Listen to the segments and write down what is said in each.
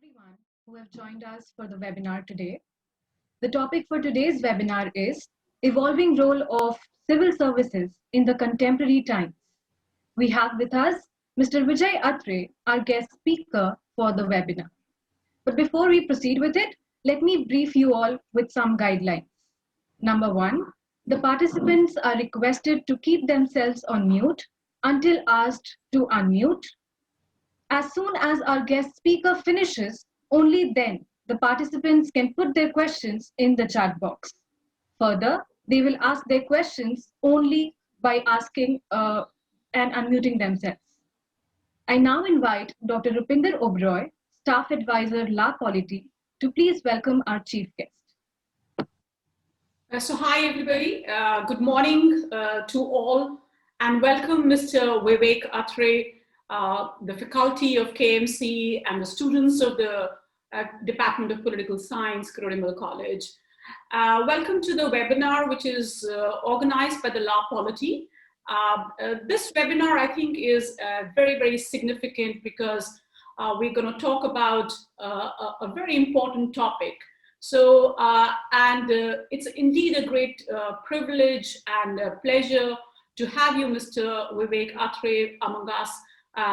everyone who have joined us for the webinar today. The topic for today's webinar is Evolving Role of Civil Services in the Contemporary Times. We have with us Mr. Vivek Atray, our guest speaker for the webinar. But before we proceed with it, let me brief you all with some guidelines. Number one, the participants are requested to keep themselves on mute until asked to unmute. As soon as our guest speaker finishes, only then the participants can put their questions in the chat box. Further, they will ask their questions only by asking and unmuting themselves. I now invite Dr. Rupinder Oberoi, Staff Advisor, La Politique, to please welcome our chief guest. So hi everybody, good morning to all, and welcome Mr. Vivek Atray, the faculty of KMC and the students of the Department of Political Science, Kirori Mal College. Welcome to the webinar, which is organized by the La Politique. This webinar, I think, is very, very significant because we're going to talk about a very important topic. So, it's indeed a great privilege and pleasure to have you, Mr. Vivek Atray, among us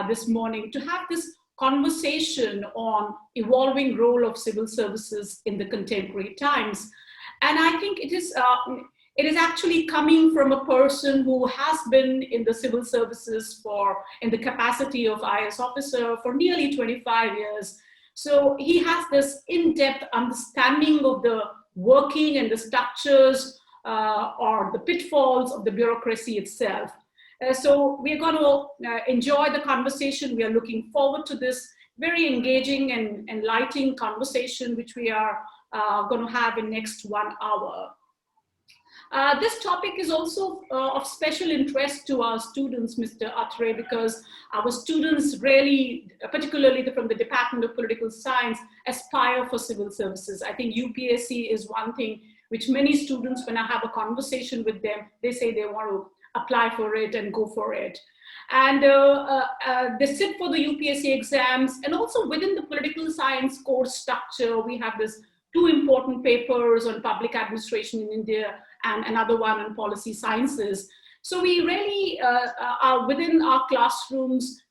this morning to have this conversation on evolving role of civil services in the contemporary times. And I think it is actually coming from a person who has been in the civil services in the capacity of IS officer for nearly 25 years. So he has this in-depth understanding of the working and the structures or the pitfalls of the bureaucracy itself. So we're going to enjoy the conversation. We are looking forward to this very engaging and enlightening conversation, which we are going to have in next 1 hour. This topic is also of special interest to our students, Mr. Atray, because our students really, particularly from the Department of Political Science, aspire for civil services. I think UPSC is one thing which many students, when I have a conversation with them, they say they want to apply for it and go for it. And they sit for the UPSC exams, and also within the political science course structure, we have this 2 important papers on public administration in India and another one on policy sciences. So we really are within our classrooms,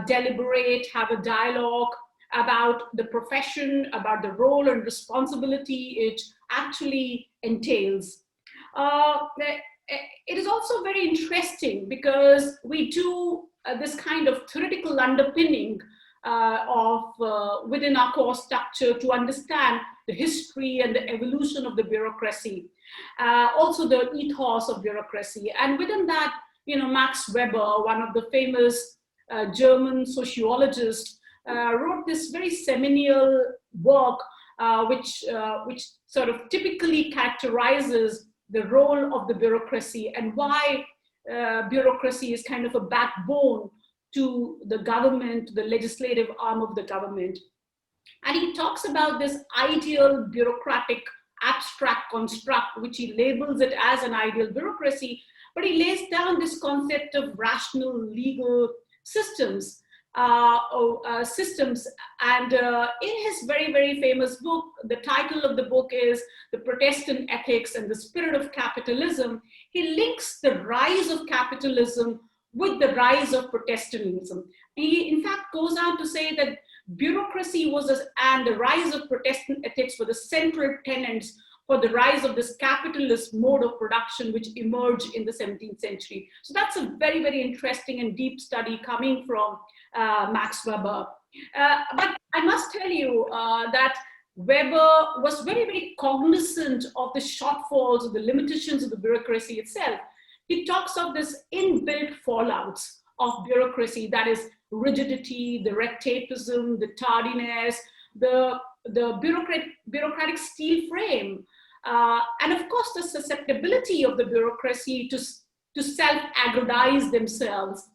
deliberate, have a dialogue about the profession, about the role and responsibility it actually entails. It is also very interesting because we do this kind of theoretical underpinning within our course structure to understand the history and the evolution of the bureaucracy, also the ethos of bureaucracy. And within that, Max Weber, one of the famous German sociologists, wrote this very seminal work, which sort of typically characterizes the role of the bureaucracy and why bureaucracy is kind of a backbone to the government, the legislative arm of the government. And he talks about this ideal bureaucratic abstract construct, which he labels it as an ideal bureaucracy, but he lays down this concept of rational legal systems. And in his very, very famous book, the title of the book is The Protestant Ethics and the Spirit of Capitalism. He links the rise of capitalism with the rise of Protestantism. He, in fact, goes on to say that bureaucracy and the rise of Protestant ethics were the central tenets for the rise of this capitalist mode of production which emerged in the 17th century. So that's a very, very interesting and deep study coming from Max Weber. But I must tell you that Weber was very, very cognizant of the shortfalls, of the limitations of the bureaucracy itself. He talks of this inbuilt fallouts of bureaucracy, that is rigidity, the red tapeism, the tardiness, the bureaucratic steel frame, and of course the susceptibility of the bureaucracy to self-aggrandize themselves,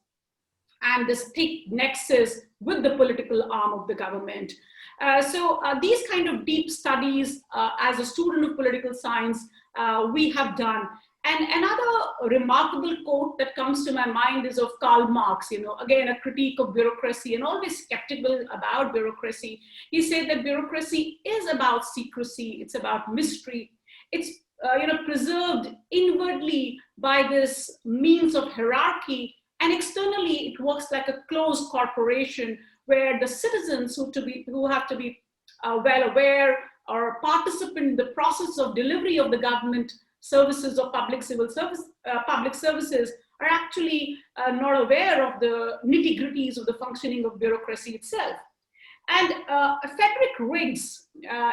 and this thick nexus with the political arm of the government. So these kind of deep studies as a student of political science we have done. And another remarkable quote that comes to my mind is of Karl Marx, again, a critique of bureaucracy and always skeptical about bureaucracy. He said that bureaucracy is about secrecy, it's about mystery, it's preserved inwardly by this means of hierarchy, and externally it works like a closed corporation where the citizens who have to be well aware or participant in the process of delivery of the government services or public services are actually not aware of the nitty-gritties of the functioning of bureaucracy itself. And Frederick Riggs,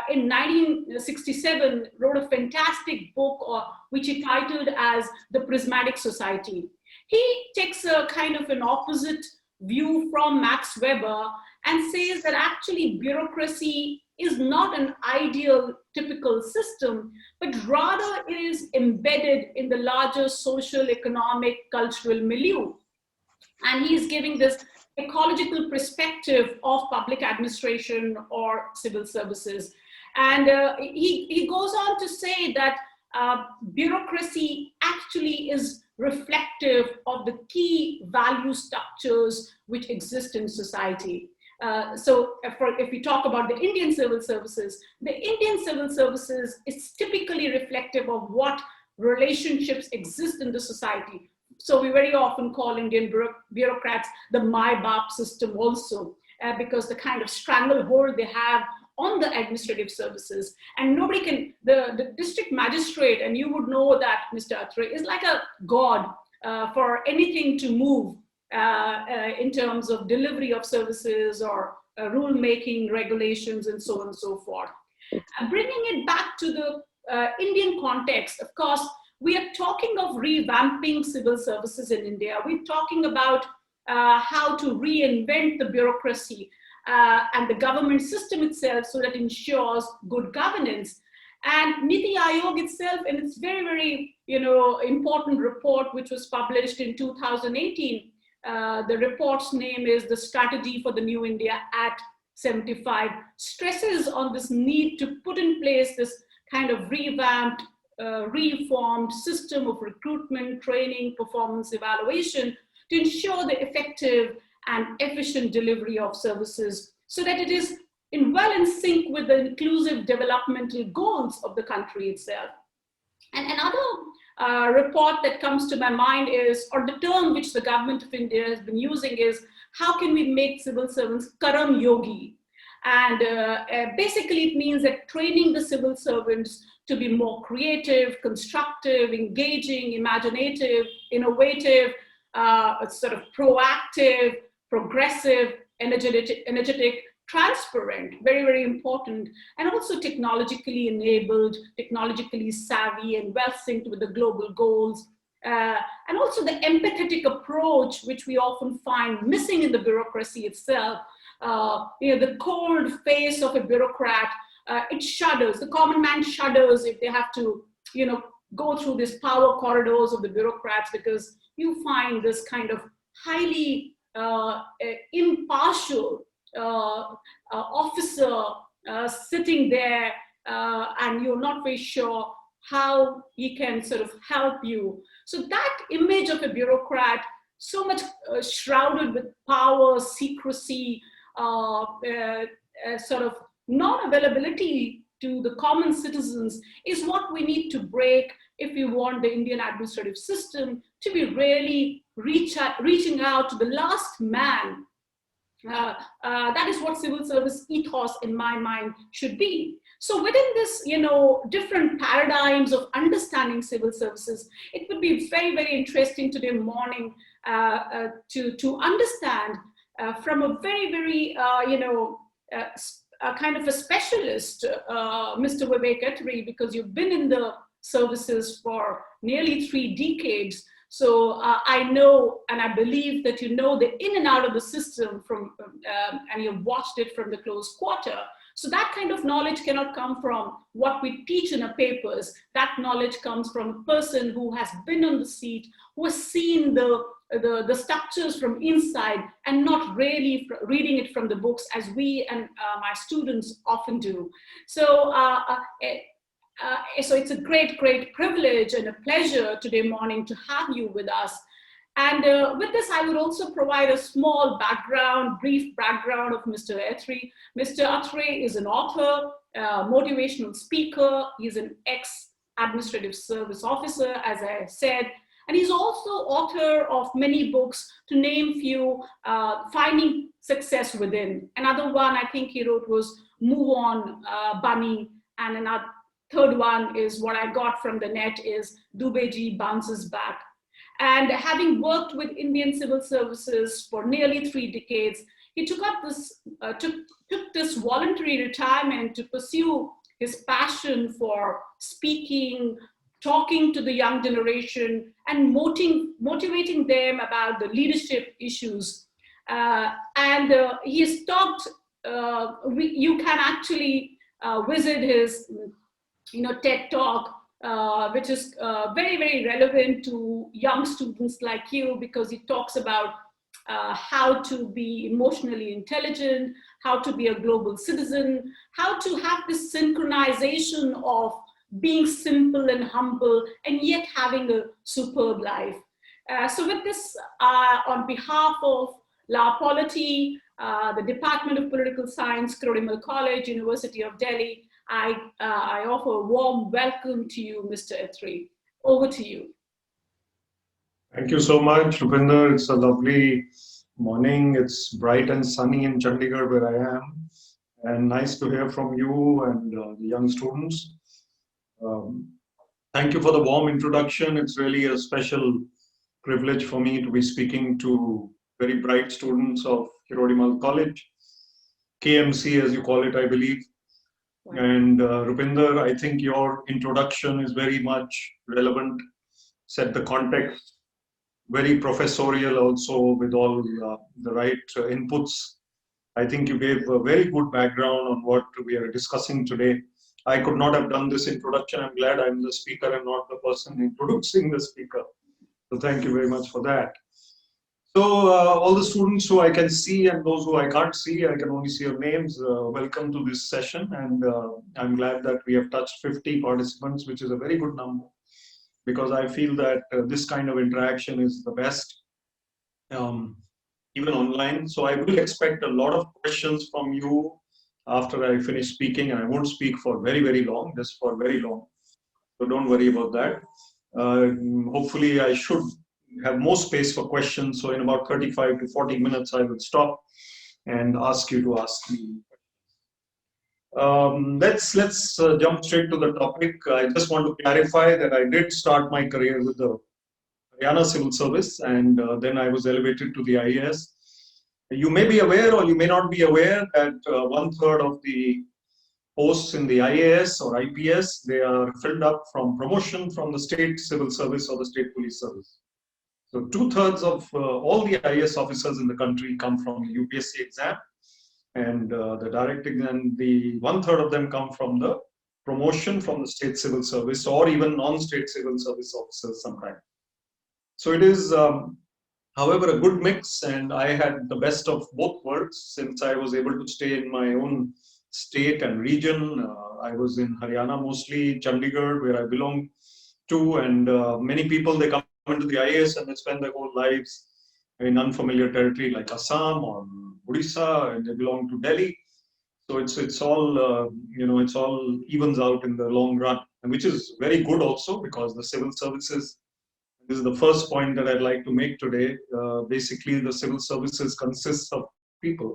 in 1967, wrote a fantastic book which he titled as The Prismatic Society. He takes a kind of an opposite view from Max Weber and says that actually bureaucracy is not an ideal typical system, but rather it is embedded in the larger social, economic, cultural milieu. And he's giving this ecological perspective of public administration or civil services. And he goes on to say that bureaucracy actually is reflective of the key value structures which exist in society. So if we talk about the Indian civil services is typically reflective of what relationships exist in the society. So we very often call Indian bureaucrats the my-bap system also, because the kind of stranglehold they have on the administrative services. And nobody can, the district magistrate, and you would know that, Mr. Atray, is like a god for anything to move in terms of delivery of services or rule-making regulations and so on and so forth. Bringing it back to the Indian context, of course, we are talking of revamping civil services in India. We're talking about how to reinvent the bureaucracy and the government system itself so that it ensures good governance. And Niti Aayog itself, in its very, very important report, which was published in 2018, the report's name is The Strategy for the New India at 75, stresses on this need to put in place this kind of revamped, reformed system of recruitment, training, performance evaluation to ensure the effective and efficient delivery of services so that it is well in sync with the inclusive developmental goals of the country itself. And another report that comes to my mind is, or the term which the government of India has been using is, how can we make civil servants Karam yogi? And basically it means that training the civil servants to be more creative, constructive, engaging, imaginative, innovative, sort of proactive, progressive, energetic, transparent, very, very important, and also technologically enabled, technologically savvy, and well synced with the global goals. And also the empathetic approach, which we often find missing in the bureaucracy itself. The cold face of a bureaucrat, it shudders. The common man shudders if they have to, go through these power corridors of the bureaucrats, because you find this kind of highly impartial officer sitting there, and you're not very sure how he can sort of help you. So that image of a bureaucrat, so much shrouded with power, secrecy, sort of non-availability to the common citizens, is what we need to break if we want the Indian administrative system to be really reaching out to the last man. That is what civil service ethos, in my mind, should be. So within this, different paradigms of understanding civil services, it would be very, very interesting today morning to understand from a very, very, kind of a specialist, Mr. Vivek Atray, because you've been in the services for nearly 3 decades. So I know, and I believe that you know the in and out of the system and you've watched it from the close quarter. So that kind of knowledge cannot come from what we teach in our papers. That knowledge comes from a person who has been on the seat, who has seen the structures from inside and not really reading it from the books as we and my students often do. So So it's a great privilege and a pleasure today morning to have you with us. And with this, I would also provide a small brief background of Mr. Atray. Mr. Atray is an author, motivational speaker. He's an ex-administrative service officer, as I said. And he's also author of many books, to name few, Finding Success Within. Another one I think he wrote was Move On, Bunny. And another third one is what I got from the net is Dubeji Bounces Back. And having worked with Indian civil services for nearly 3 decades, he took this voluntary retirement to pursue his passion for speaking, talking to the young generation, and motivating them about the leadership issues. He has talked, you can actually visit his TED Talk, which is very relevant to young students like you, because he talks about how to be emotionally intelligent, how to be a global citizen, how to have this synchronization of being simple and humble and yet having a superb life. So with this, on behalf of La Politique, the Department of Political Science, Kirori Mal College, University of Delhi, I offer a warm welcome to you, Mr. Atray. Over to you. Thank you so much, Rupinder. It's a lovely morning. It's bright and sunny in Chandigarh, where I am. And nice to hear from you and the young students. Thank you for the warm introduction. It's really a special privilege for me to be speaking to very bright students of Kirori Mal College, KMC as you call it, I believe. And Rupinder, I think your introduction is very much relevant, set the context, very professorial also with all the right inputs. I think you gave a very good background on what we are discussing today. I could not have done this introduction. I'm glad I'm the speaker and not the person introducing the speaker. So thank you very much for that. So all the students who I can see and those who I can't see, I can only see your names. Welcome to this session. And I'm glad that we have touched 50 participants, which is a very good number, because I feel that this kind of interaction is the best, even online. So I will expect a lot of questions from you after I finish speaking, and I won't speak for very long, just for very long. So don't worry about that. Hopefully I should have more space for questions. So in about 35 to 40 minutes, I will stop and ask you to ask me. Let's jump straight to the topic. I just want to clarify that I did start my career with the Haryana Civil Service, and then I was elevated to the IAS. You may be aware or you may not be aware that 1/3 of the posts in the IAS or IPS, they are filled up from promotion from the state civil service or the state police service. So 2/3 of all the IAS officers in the country come from the UPSC exam, and the direct exam, the 1/3 of them come from the promotion from the state civil service or even non-state civil service officers sometimes. So it is, however, a good mix, and I had the best of both worlds since I was able to stay in my own state and region. I was in Haryana mostly, Chandigarh, where I belong to, and many people, they come into the IAS and they spend their whole lives in unfamiliar territory like Assam or Odisha, and they belong to Delhi. So it's all it's all evens out in the long run, and which is very good also, because the civil services. This is the first point that I'd like to make today. Basically, the civil services consists of people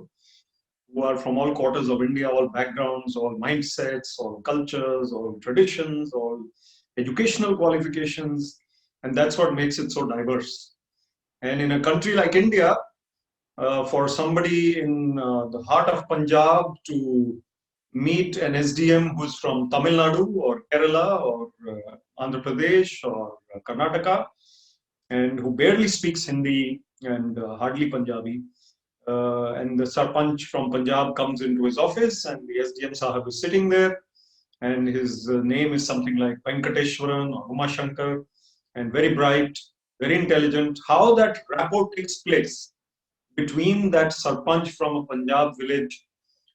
who are from all quarters of India, all backgrounds, all mindsets, all cultures, all traditions, all educational qualifications, and that's what makes it so diverse. And in a country like India, for somebody in the heart of Punjab to meet an SDM who's from Tamil Nadu or Kerala or Andhra Pradesh or Karnataka, and who barely speaks Hindi and hardly Punjabi, and the Sarpanch from Punjab comes into his office, and the SDM Sahab is sitting there, and his name is something like Venkateshwaran or Umashankar, and very bright, very intelligent. How that rapport takes place between that Sarpanch from a Punjab village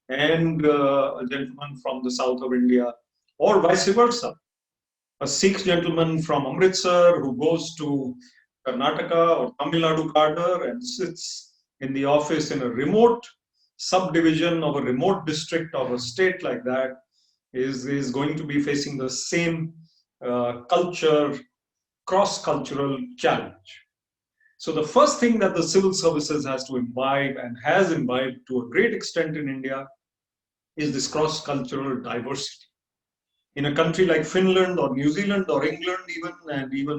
and a gentleman from the south of India or vice versa. A Sikh gentleman from Amritsar who goes to Karnataka or Tamil Nadu cadre and sits in the office in a remote subdivision of a remote district of a state like that is going to be facing the same cross-cultural challenge. So the first thing that the civil services has to imbibe and has imbibed to a great extent in India is this cross-cultural diversity. In a country like Finland or New Zealand or England even, and even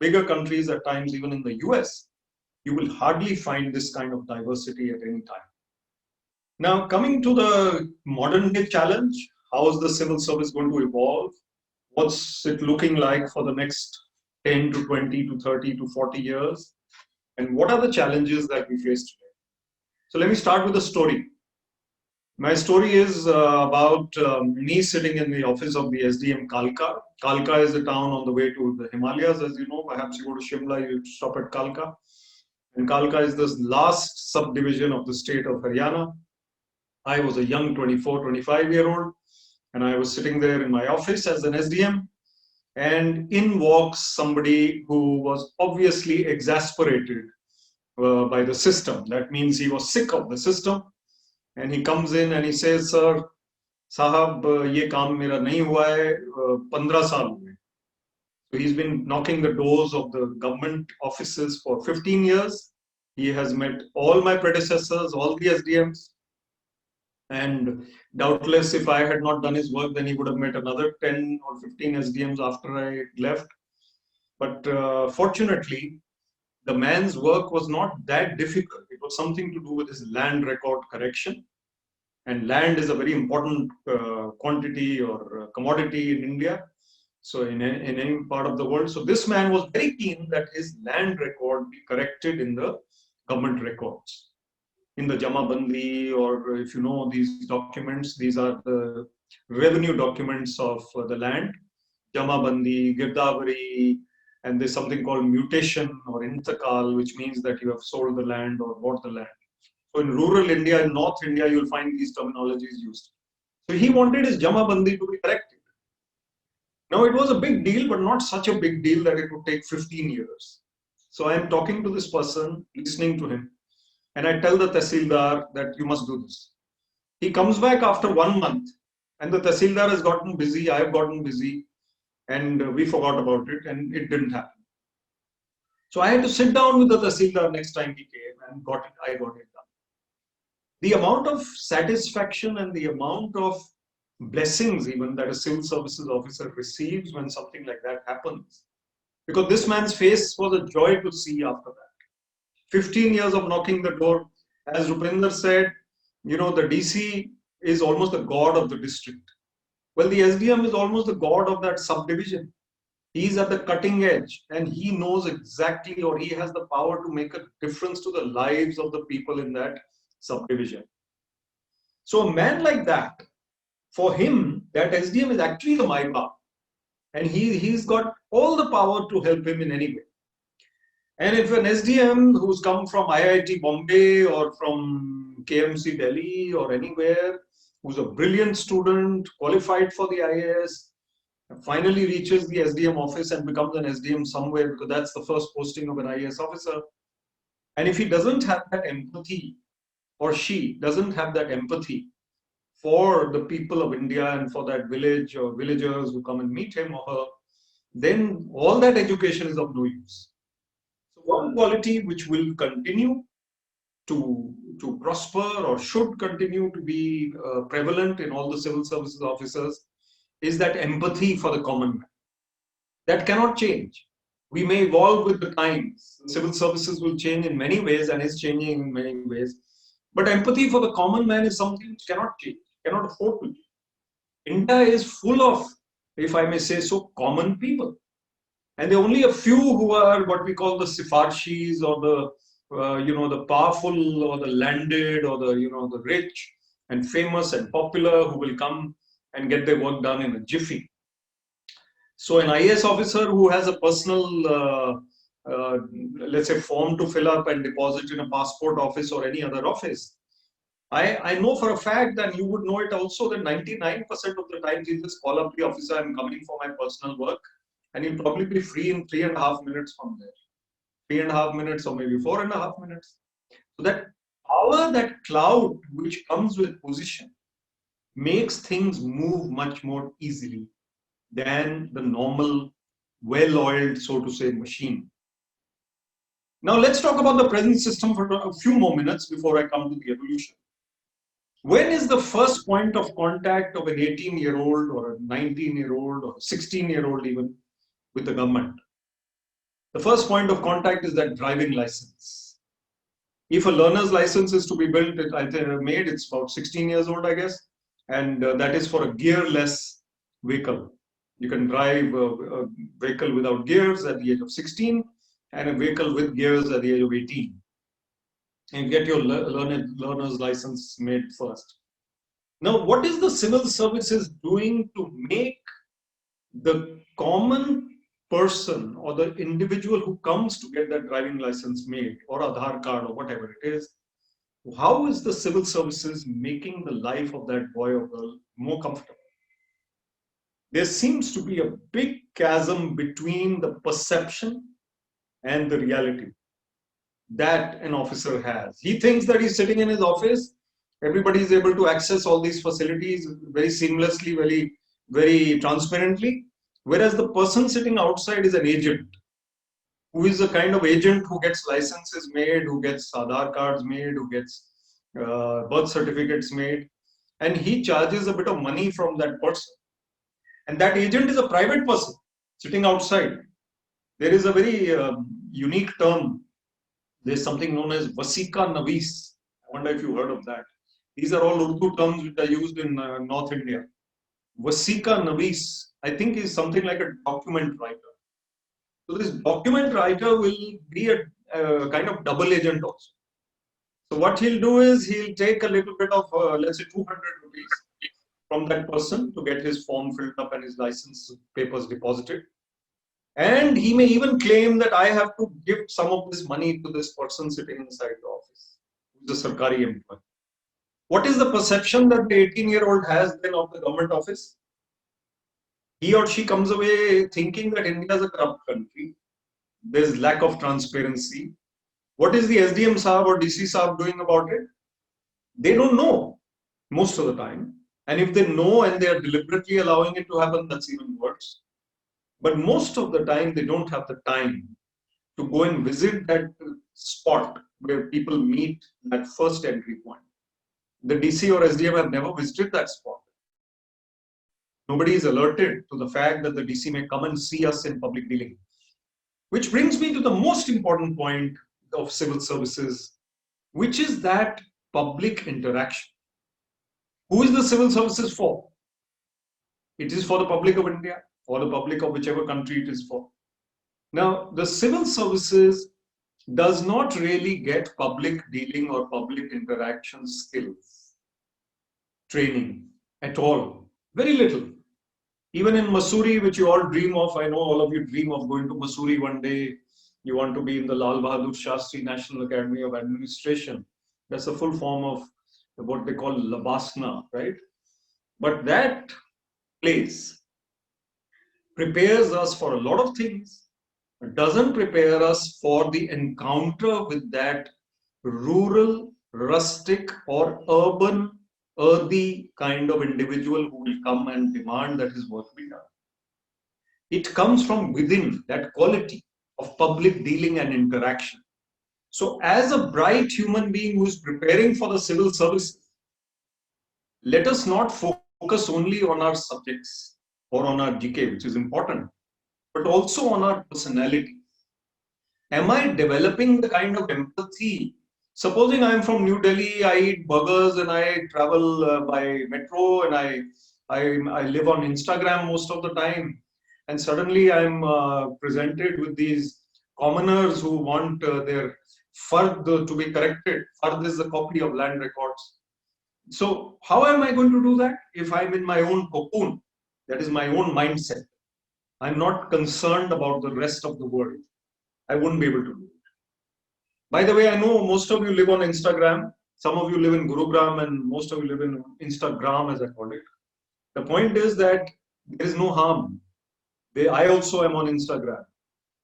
bigger countries at times, even in the US, you will hardly find this kind of diversity at any time. Now, coming to the modern day challenge, how is the civil service going to evolve? What's it looking like for the next 10 to 20 to 30 to 40 years? And what are the challenges that we face today? So let me start with a story. My story is about me sitting in the office of the SDM Kalka. Kalka is a town on the way to the Himalayas, as you know. Perhaps you go to Shimla, you stop at Kalka. And Kalka is the last subdivision of the state of Haryana. I was a young 24, 25-year-old, and I was sitting there in my office as an SDM. And in walks somebody who was obviously exasperated by the system. That means he was sick of the system. And he comes in and he says, "Sir, Sahab, ye kaam mera nahi hua hai, 15 saal ho gaye." So he's been knocking the doors of the government offices for 15 years. He has met all my predecessors, all the SDMs. And doubtless, if I had not done his work, then he would have met another 10 or 15 SDMs after I left. But fortunately, the man's work was not that difficult. It was something to do with his land record correction. And land is a very important quantity or commodity in India. So in any part of the world. So this man was very keen that his land record be corrected in the government records. In the Jamabandi, or if you know these documents, these are the revenue documents of the land. Jamabandi, Girdavari, and there's something called mutation or intakal, which means that you have sold the land or bought the land. So in rural India, in North India, you'll find these terminologies used. So he wanted his Jamabandi to be corrected. Now it was a big deal, but not such a big deal that it would take 15 years. So I am talking to this person, listening to him, and I tell the Tehsildar that you must do this. He comes back after 1 month, and the Tehsildar has gotten busy, I have gotten busy, and we forgot about it, and it didn't happen. So I had to sit down with the Tehsildar next time he came, and I got it done. The amount of satisfaction and the amount of blessings even that a civil services officer receives when something like that happens, because this man's face was a joy to see after that. 15 years of knocking the door, as Rupinder said, you know, the DC is almost the god of the district. Well, the SDM is almost the god of that subdivision. He's at the cutting edge and he knows exactly, or he has the power to make a difference to the lives of the people in that subdivision. So a man like that, for him, that SDM is actually the Maiba. And he's got all the power to help him in any way. And if an SDM who's come from IIT Bombay or from KMC Delhi or anywhere, who's a brilliant student, qualified for the IAS, finally reaches the SDM office and becomes an SDM somewhere, because that's the first posting of an IAS officer. And if he doesn't have that empathy, or she doesn't have that empathy for the people of India and for that village or villagers who come and meet him or her, then all that education is of no use. So one quality which will continue to prosper or should continue to be prevalent in all the civil services officers is that empathy for the common man. That cannot change. We may evolve with the times. Civil services will change in many ways and is changing in many ways. But empathy for the common man is something which cannot change, cannot afford to change. India is full of, if I may say so, common people. And there are only a few who are what we call the sifarshis or the the powerful or the landed or the rich and famous and popular who will come and get their work done in a jiffy. So an IAS officer who has a personal, let's say, form to fill up and deposit in a passport office or any other office, I know for a fact, and you would know it also, that 99% of the time you just call up the officer, I'm coming for my personal work, and you'll probably be free in 3.5 minutes from there. 3.5 minutes or maybe 4.5 minutes. So that power, that cloud which comes with position, makes things move much more easily than the normal, well-oiled, so to say, machine. Now let's talk about the present system for a few more minutes before I come to the evolution. When is the first point of contact of an 18-year-old or a 19-year-old or a 16-year-old even with the government? The first point of contact is that driving license. If a learner's license is to be built, made, it's about 16 years old, I guess, and that is for a gearless vehicle. You can drive a vehicle without gears at the age of 16 and a vehicle with gears at the age of 18. And get your learner's license made first. Now, what is the civil services doing to make the common person or the individual who comes to get that driving license made or Aadhaar card or whatever it is, how is the civil services making the life of that boy or girl more comfortable? There seems to be a big chasm between the perception and the reality that an officer has. He thinks that he's sitting in his office, everybody is able to access all these facilities very seamlessly, very transparently, whereas the person sitting outside is an agent, who is a kind of agent who gets licenses made, who gets Aadhaar cards made, who gets birth certificates made, and he charges a bit of money from that person. And that agent is a private person sitting outside. There is a very unique term. There's something known as Vasika Navis. I wonder if you heard of that. These are all Urdu terms which are used in North India. Vasika Navis, I think, is something like a document writer. So this document writer will be a kind of double agent also. So what he'll do is he'll take a little bit of, let's say, 200 rupees from that person to get his form filled up and his license papers deposited. And he may even claim that I have to give some of this money to this person sitting inside the office, who's a Sarkari employee. What is the perception that the 18-year-old has then of the government office? He or she comes away thinking that India is a corrupt country. There's lack of transparency. What is the SDM Saab or DC Saab doing about it? They don't know most of the time. And if they know and they are deliberately allowing it to happen, that's even worse. But most of the time, they don't have the time to go and visit that spot where people meet that first entry point. The DC or SDM have never visited that spot. Nobody is alerted to the fact that the DC may come and see us in public dealing. Which brings me to the most important point of civil services, which is that public interaction. Who is the civil services for? It is for the public of India or the public of whichever country it is for. Now, the civil services does not really get public dealing or public interaction skills, training at all, very little. Even in Mussoorie, which you all dream of, I know all of you dream of going to Mussoorie one day. You want to be in the Lal Bahadur Shastri National Academy of Administration. That's a full form of what they call Labasna, right? But that place prepares us for a lot of things, but doesn't prepare us for the encounter with that rural, rustic, or urban, earthy kind of individual who will come and demand that his work be done. It comes from within, that quality of public dealing and interaction. So as a bright human being who is preparing for the civil services, let us not focus only on our subjects or on our GK, which is important, but also on our personality. Am I developing the kind of empathy? Supposing I'm from New Delhi, I eat burgers and I travel by metro and I live on Instagram most of the time, and suddenly I'm presented with these commoners who want their fard to be corrected. Fard is a copy of land records. So how am I going to do that if I'm in my own cocoon? That is my own mindset. I'm not concerned about the rest of the world. I wouldn't be able to do it. By the way, I know most of you live on Instagram. Some of you live in Gurugram and most of you live in Instagram, as I call it. The point is that there is no harm. I also am on Instagram.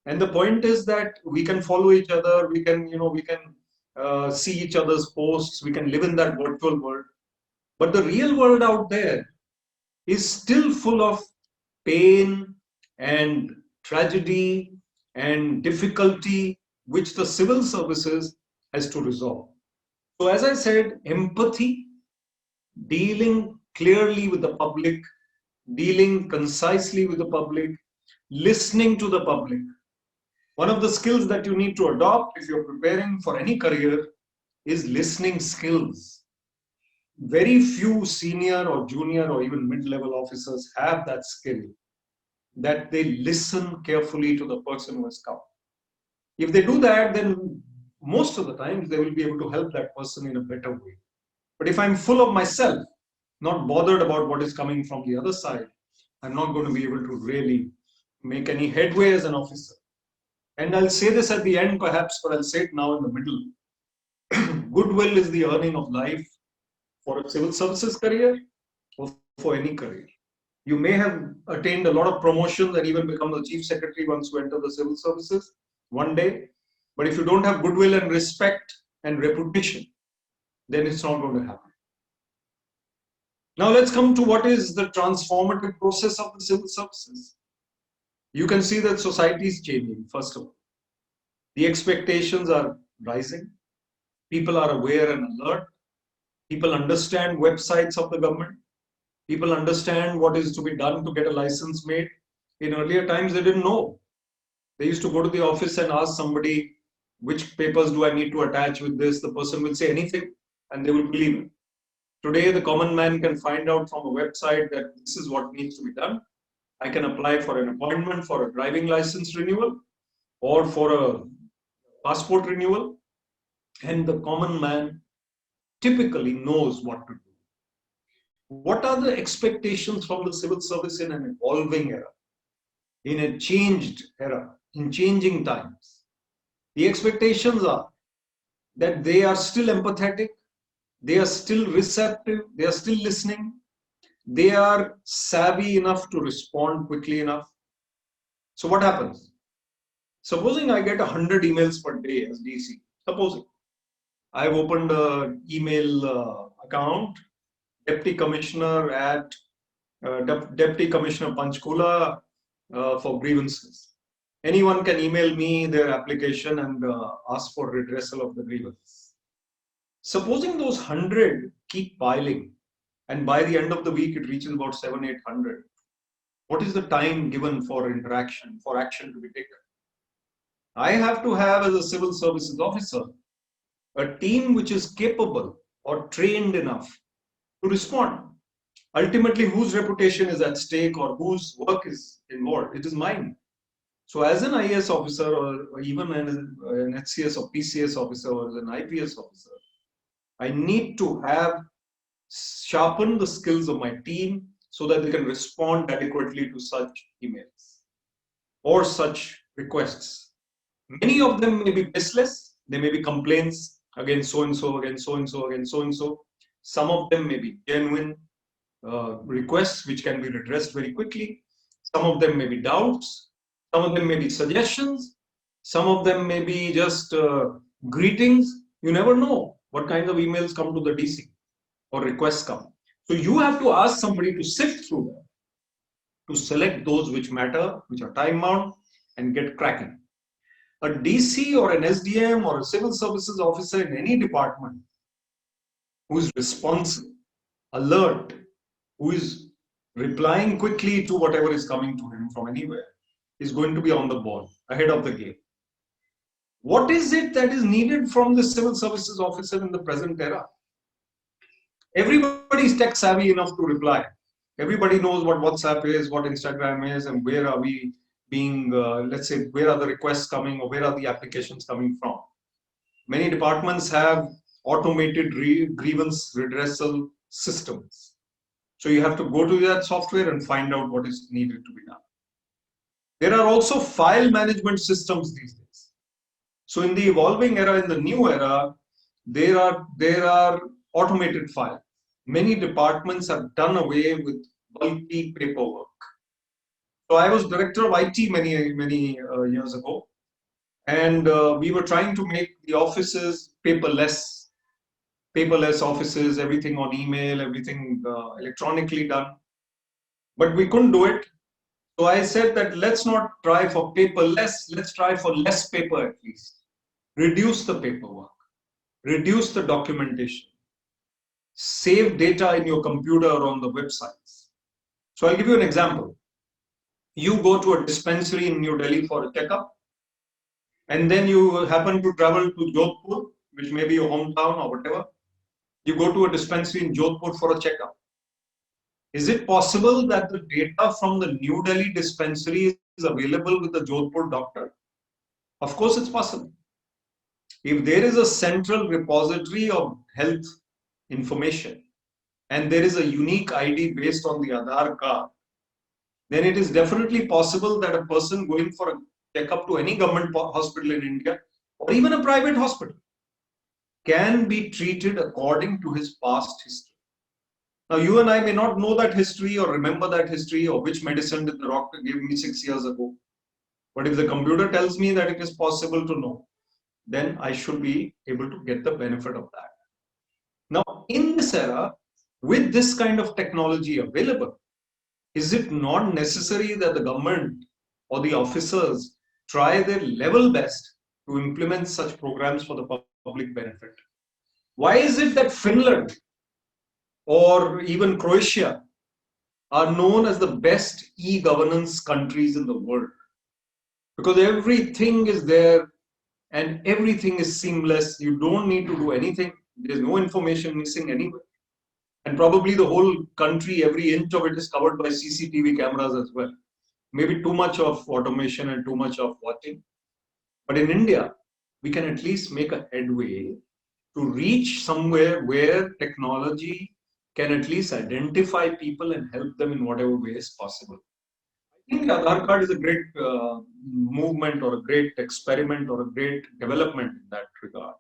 And the point is that we can follow each other, we can see each other's posts, we can live in that virtual world. But the real world out there is still full of pain and tragedy and difficulty, which the civil services has to resolve. So as I said, empathy, dealing clearly with the public, dealing concisely with the public, listening to the public. One of the skills that you need to adopt if you're preparing for any career is listening skills. Very few senior or junior or even mid-level officers have that skill, that they listen carefully to the person who has come. If they do that, then most of the times they will be able to help that person in a better way. But if I'm full of myself, not bothered about what is coming from the other side, I'm not going to be able to really make any headway as an officer. And I'll say this at the end perhaps, but I'll say it now in the middle. Goodwill is the earning of life for a civil services career or for any career. You may have attained a lot of promotions and even become the chief secretary once you enter the civil services one day. But if you don't have goodwill and respect and reputation, then it's not going to happen. Now let's come to what is the transformative process of the civil services. You can see that society is changing, first of all. The expectations are rising. People are aware and alert. People understand websites of the government. People understand what is to be done to get a license made. In earlier times, they didn't know. They used to go to the office and ask somebody, which papers do I need to attach with this? The person will say anything and they will believe it. Today, the common man can find out from a website that this is what needs to be done. I can apply for an appointment for a driving license renewal or for a passport renewal. And the common man typically knows what to do. What are the expectations from the civil service in an evolving era, in a changed era, in changing times? The expectations are that they are still empathetic, they are still receptive, they are still listening, they are savvy enough to respond quickly enough. So what happens? Supposing I get 100 emails per day as DC, supposing I've opened an email account, Deputy Commissioner at Deputy Commissioner Panchkula for grievances. Anyone can email me their application and ask for redressal of the grievance. Supposing those 100 keep piling, and by the end of the week it reaches about 700-800. What is the time given for interaction, for action to be taken? I have to have, as a civil services officer, a team which is capable or trained enough to respond. Ultimately, whose reputation is at stake or whose work is involved? It is mine. So as an IAS officer or even an HCS or PCS officer or as an IPS officer, I need to have sharpened the skills of my team so that they can respond adequately to such emails or such requests. Many of them may be baseless. They may be complaints against so-and-so, against so-and-so, against so-and-so. Some of them may be genuine requests which can be redressed very quickly. Some of them may be doubts. Some of them may be suggestions. Some of them may be just greetings. You never know what kinds of emails come to the DC or requests come. So you have to ask somebody to sift through them, to select those which matter, which are time-bound, and get cracking. A DC or an SDM or a civil services officer in any department who is responsive, alert, who is replying quickly to whatever is coming to him from anywhere, is going to be on the ball, ahead of the game. What is it that is needed from the civil services officer in the present era? Everybody is tech savvy enough to reply. Everybody knows what WhatsApp is, what Instagram is, and where are we being, let's say, where are the requests coming or where are the applications coming from. Many departments have automated grievance redressal systems. So you have to go to that software and find out what is needed to be done. There are also file management systems these days. So in the evolving era, in the new era, there are automated files. Many departments have done away with bulky paperwork. So I was director of IT many years ago, and we were trying to make the offices paperless offices, everything on email, everything electronically done. But we couldn't do it. So I said that let's not try for paperless, let's try for less paper at least. Reduce the paperwork, reduce the documentation, save data in your computer or on the websites. So I'll give you an example. You go to a dispensary in New Delhi for a checkup, and then you happen to travel to Jodhpur, which may be your hometown or whatever. You go to a dispensary in Jodhpur for a checkup. Is it possible that the data from the New Delhi dispensary is available with the Jodhpur doctor? Of course, it's possible. If there is a central repository of health information and there is a unique ID based on the Aadhaar card, then it is definitely possible that a person going for a checkup to any government hospital in India or even a private hospital can be treated according to his past history. Now, you and I may not know that history or remember that history or which medicine did the doctor give me 6 years ago. But if the computer tells me that it is possible to know, then I should be able to get the benefit of that. Now, in this era, with this kind of technology available, is it not necessary that the government or the officers try their level best to implement such programs for the public benefit? Why is it that Finland or even Croatia are known as the best e-governance countries in the world? Because everything is there and everything is seamless. You don't need to do anything. There's no information missing anywhere. And probably the whole country, every inch of it is covered by CCTV cameras as well. Maybe too much of automation and too much of watching. But in India, we can at least make a headway to reach somewhere where technology can at least identify people and help them in whatever way is possible. I think Aadhaar card is a great movement or a great experiment or a great development in that regard.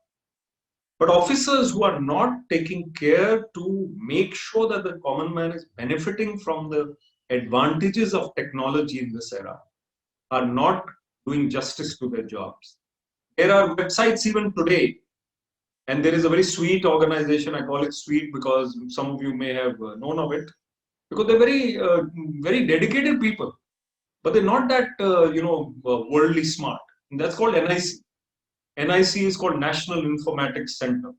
But officers who are not taking care to make sure that the common man is benefiting from the advantages of technology in this era are not doing justice to their jobs. There are websites even today, and there is a very sweet organization. I call it sweet because some of you may have known of it, because they're very dedicated people, but they're not that worldly smart. And that's called NIC. NIC is called National Informatics Center.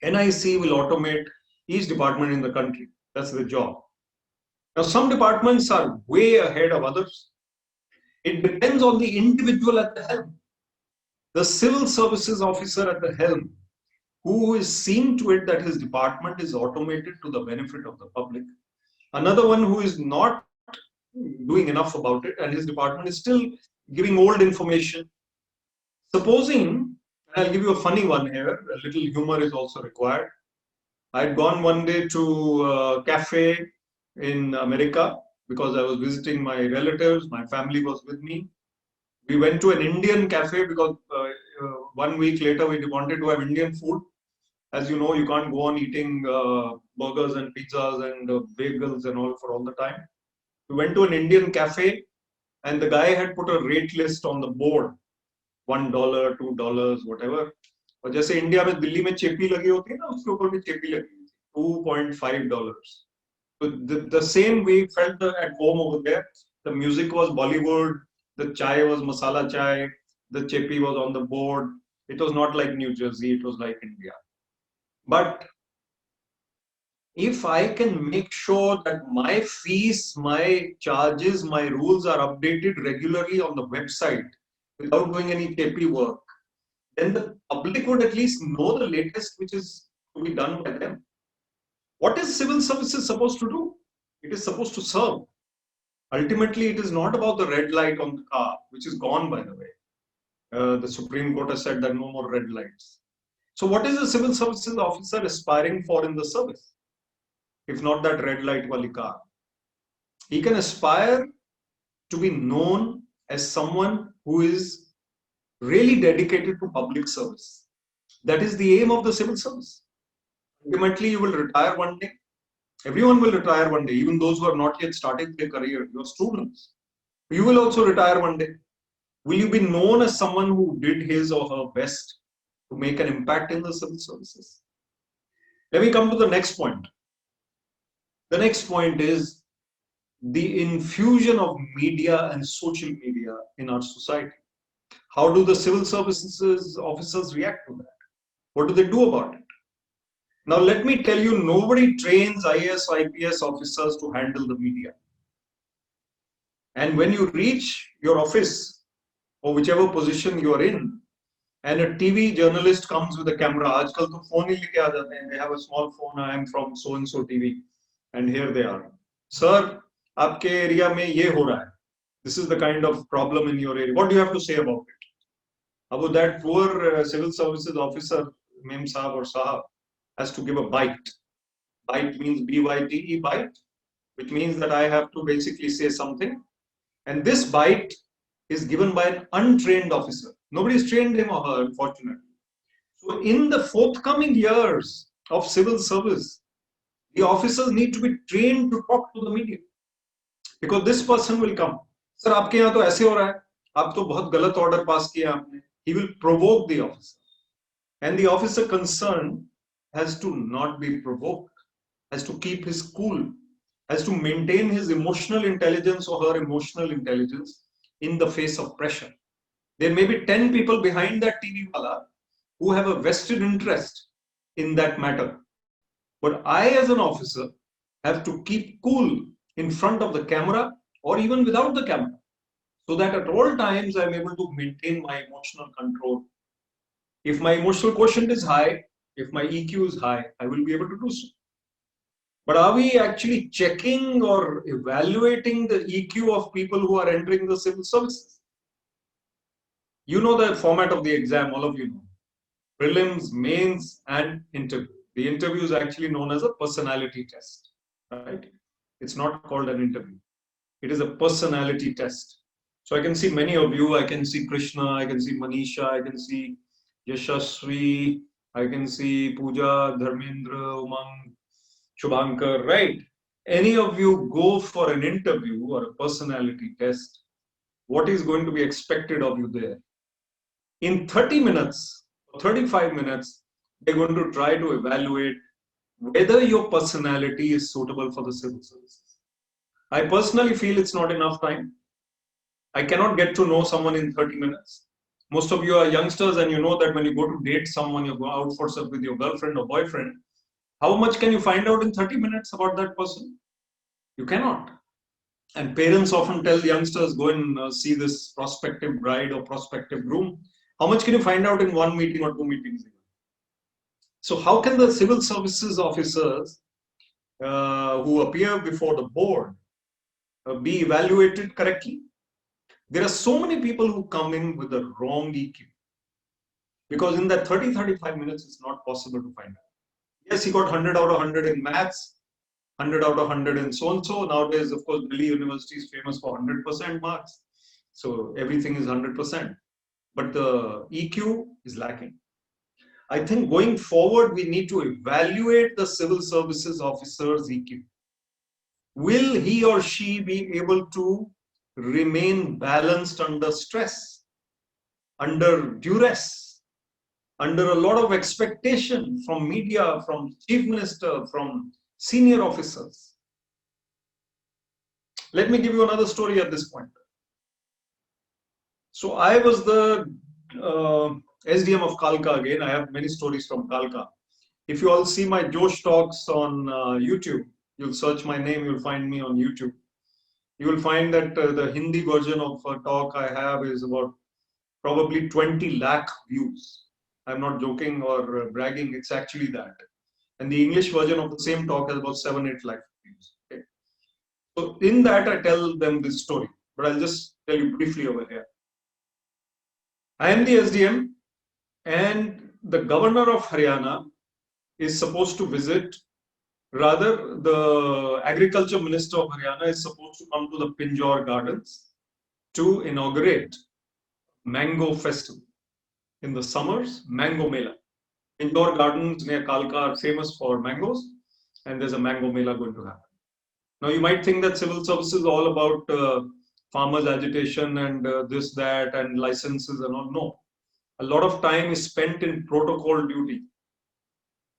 NIC will automate each department in the country. That's the job. Now, some departments are way ahead of others. It depends on the individual at the helm. The civil services officer at the helm, who is seeing to it that his department is automated to the benefit of the public. Another one who is not doing enough about it and his department is still giving old information. Supposing, I'll give you a funny one here, a little humor is also required. I'd gone one day to a cafe in America because I was visiting my relatives, my family was with me. We went to an Indian cafe because 1 week later we wanted to have Indian food. As you know, you can't go on eating burgers and pizzas and bagels and all for all the time. We went to an Indian cafe and the guy had put a rate list on the board. $1, $2, whatever. और जैसे India में दिल्ली में चेपी लगी होती है ना, उसके ऊपर भी चेपी लगी थी, $2.5. So the same we felt at home over there. The music was Bollywood, the chai was masala chai, the chepi was on the board. It was not like New Jersey, it was like India. But if I can make sure that my fees, my charges, my rules are updated regularly on the website without doing any chepi work, then the public would at least know the latest which is to be done by them. What is civil services supposed to do? It is supposed to serve. Ultimately, it is not about the red light on the car, which is gone, by the way. The Supreme Court has said that no more red lights. So what is a civil services officer aspiring for in the service? If not that red light wali car. He can aspire to be known as someone who is really dedicated to public service. That is the aim of the civil service. Ultimately, you will retire one day. Everyone will retire one day, even those who have not yet started their career, your students. You will also retire one day. Will you be known as someone who did his or her best to make an impact in the civil services? Let me come to the next point. The next point is the infusion of media and social media in our society. How do the civil services officers react to that? What do they do about it? Now, let me tell you, nobody trains IAS, IPS officers to handle the media. And when you reach your office or whichever position you are in, and a TV journalist comes with a camera, आजकल तो phone ही लेके आ जाते हैं. They have a small phone. I am from so and so TV, and here they are. Sir, आपके area में ये हो रहा है. This is the kind of problem in your area. What do you have to say about it? About that poor civil services officer, Mem Saab or Sahab, has to give a bite. Bite means B-Y-T-E, bite, which means that I have to basically say something. And this bite is given by an untrained officer. Nobody's trained him or her, unfortunately. So in the forthcoming years of civil service, the officers need to be trained to talk to the media. Because this person will come. Sir, आपके यहाँ तो ऐसे हो रहा है. आप तो बहुत गलत order pass किया आपने. He will provoke the officer. And the officer concerned has to not be provoked, has to keep his cool, has to maintain his emotional intelligence or her emotional intelligence in the face of pressure. There may be 10 people behind that TV wala who have a vested interest in that matter. But I, as an officer, have to keep cool in front of the camera or even without the camera, so that at all times I'm able to maintain my emotional control. If my emotional quotient is high, if my EQ is high, I will be able to do so. But are we actually checking or evaluating the EQ of people who are entering the civil services? You know the format of the exam, all of you know. Prelims, mains, and interview. The interview is actually known as a personality test, right? It's not called an interview. It is a personality test. So I can see many of you. I can see Krishna, I can see Manisha, I can see Yashasvi, I can see Pooja, Dharmendra, Umang, Shubhankar, right? Any of you go for an interview or a personality test, what is going to be expected of you there? In 30 minutes, 35 minutes, they're going to try to evaluate whether your personality is suitable for the civil services. I personally feel it's not enough time. I cannot get to know someone in 30 minutes. Most of you are youngsters and you know that when you go to date someone, you go out for with your girlfriend or boyfriend, how much can you find out in 30 minutes about that person? You cannot. And parents often tell youngsters, go and see this prospective bride or prospective groom. How much can you find out in one meeting or two meetings? So how can the civil services officers who appear before the board be evaluated correctly? There are so many people who come in with the wrong EQ. Because in that 30-35 minutes, it's not possible to find out. Yes, he got 100 out of 100 in maths, 100 out of 100 in so-and-so. Nowadays, of course, Delhi University is famous for 100% marks. So everything is 100%. But the EQ is lacking. I think going forward, we need to evaluate the civil services officer's EQ. Will he or she be able to remain balanced under stress, under duress, under a lot of expectation from media, from chief minister, from senior officers? Let me give you another story at this point. So I was the SDM of Kalka again. I have many stories from Kalka. If you all see my Josh talks on YouTube, you'll search my name, you'll find me on YouTube. You will find that the Hindi version of a talk I have is about probably 20 lakh views. I'm not joking or bragging, it's actually that. And the English version of the same talk has about 7-8 lakh views. Okay? So in that, I tell them this story, but I'll just tell you briefly over here. I am the SDM, and the governor of Haryana is supposed to visit. Rather, the agriculture minister of Haryana is supposed to come to the Pinjore Gardens to inaugurate Mango Festival. In the summers, Mango Mela. Indoor gardens near Kalka are famous for mangoes, and there's a mango mela going to happen. Now, you might think that civil service is all about farmers' agitation and this, that, and licenses and all. No. A lot of time is spent in protocol duty.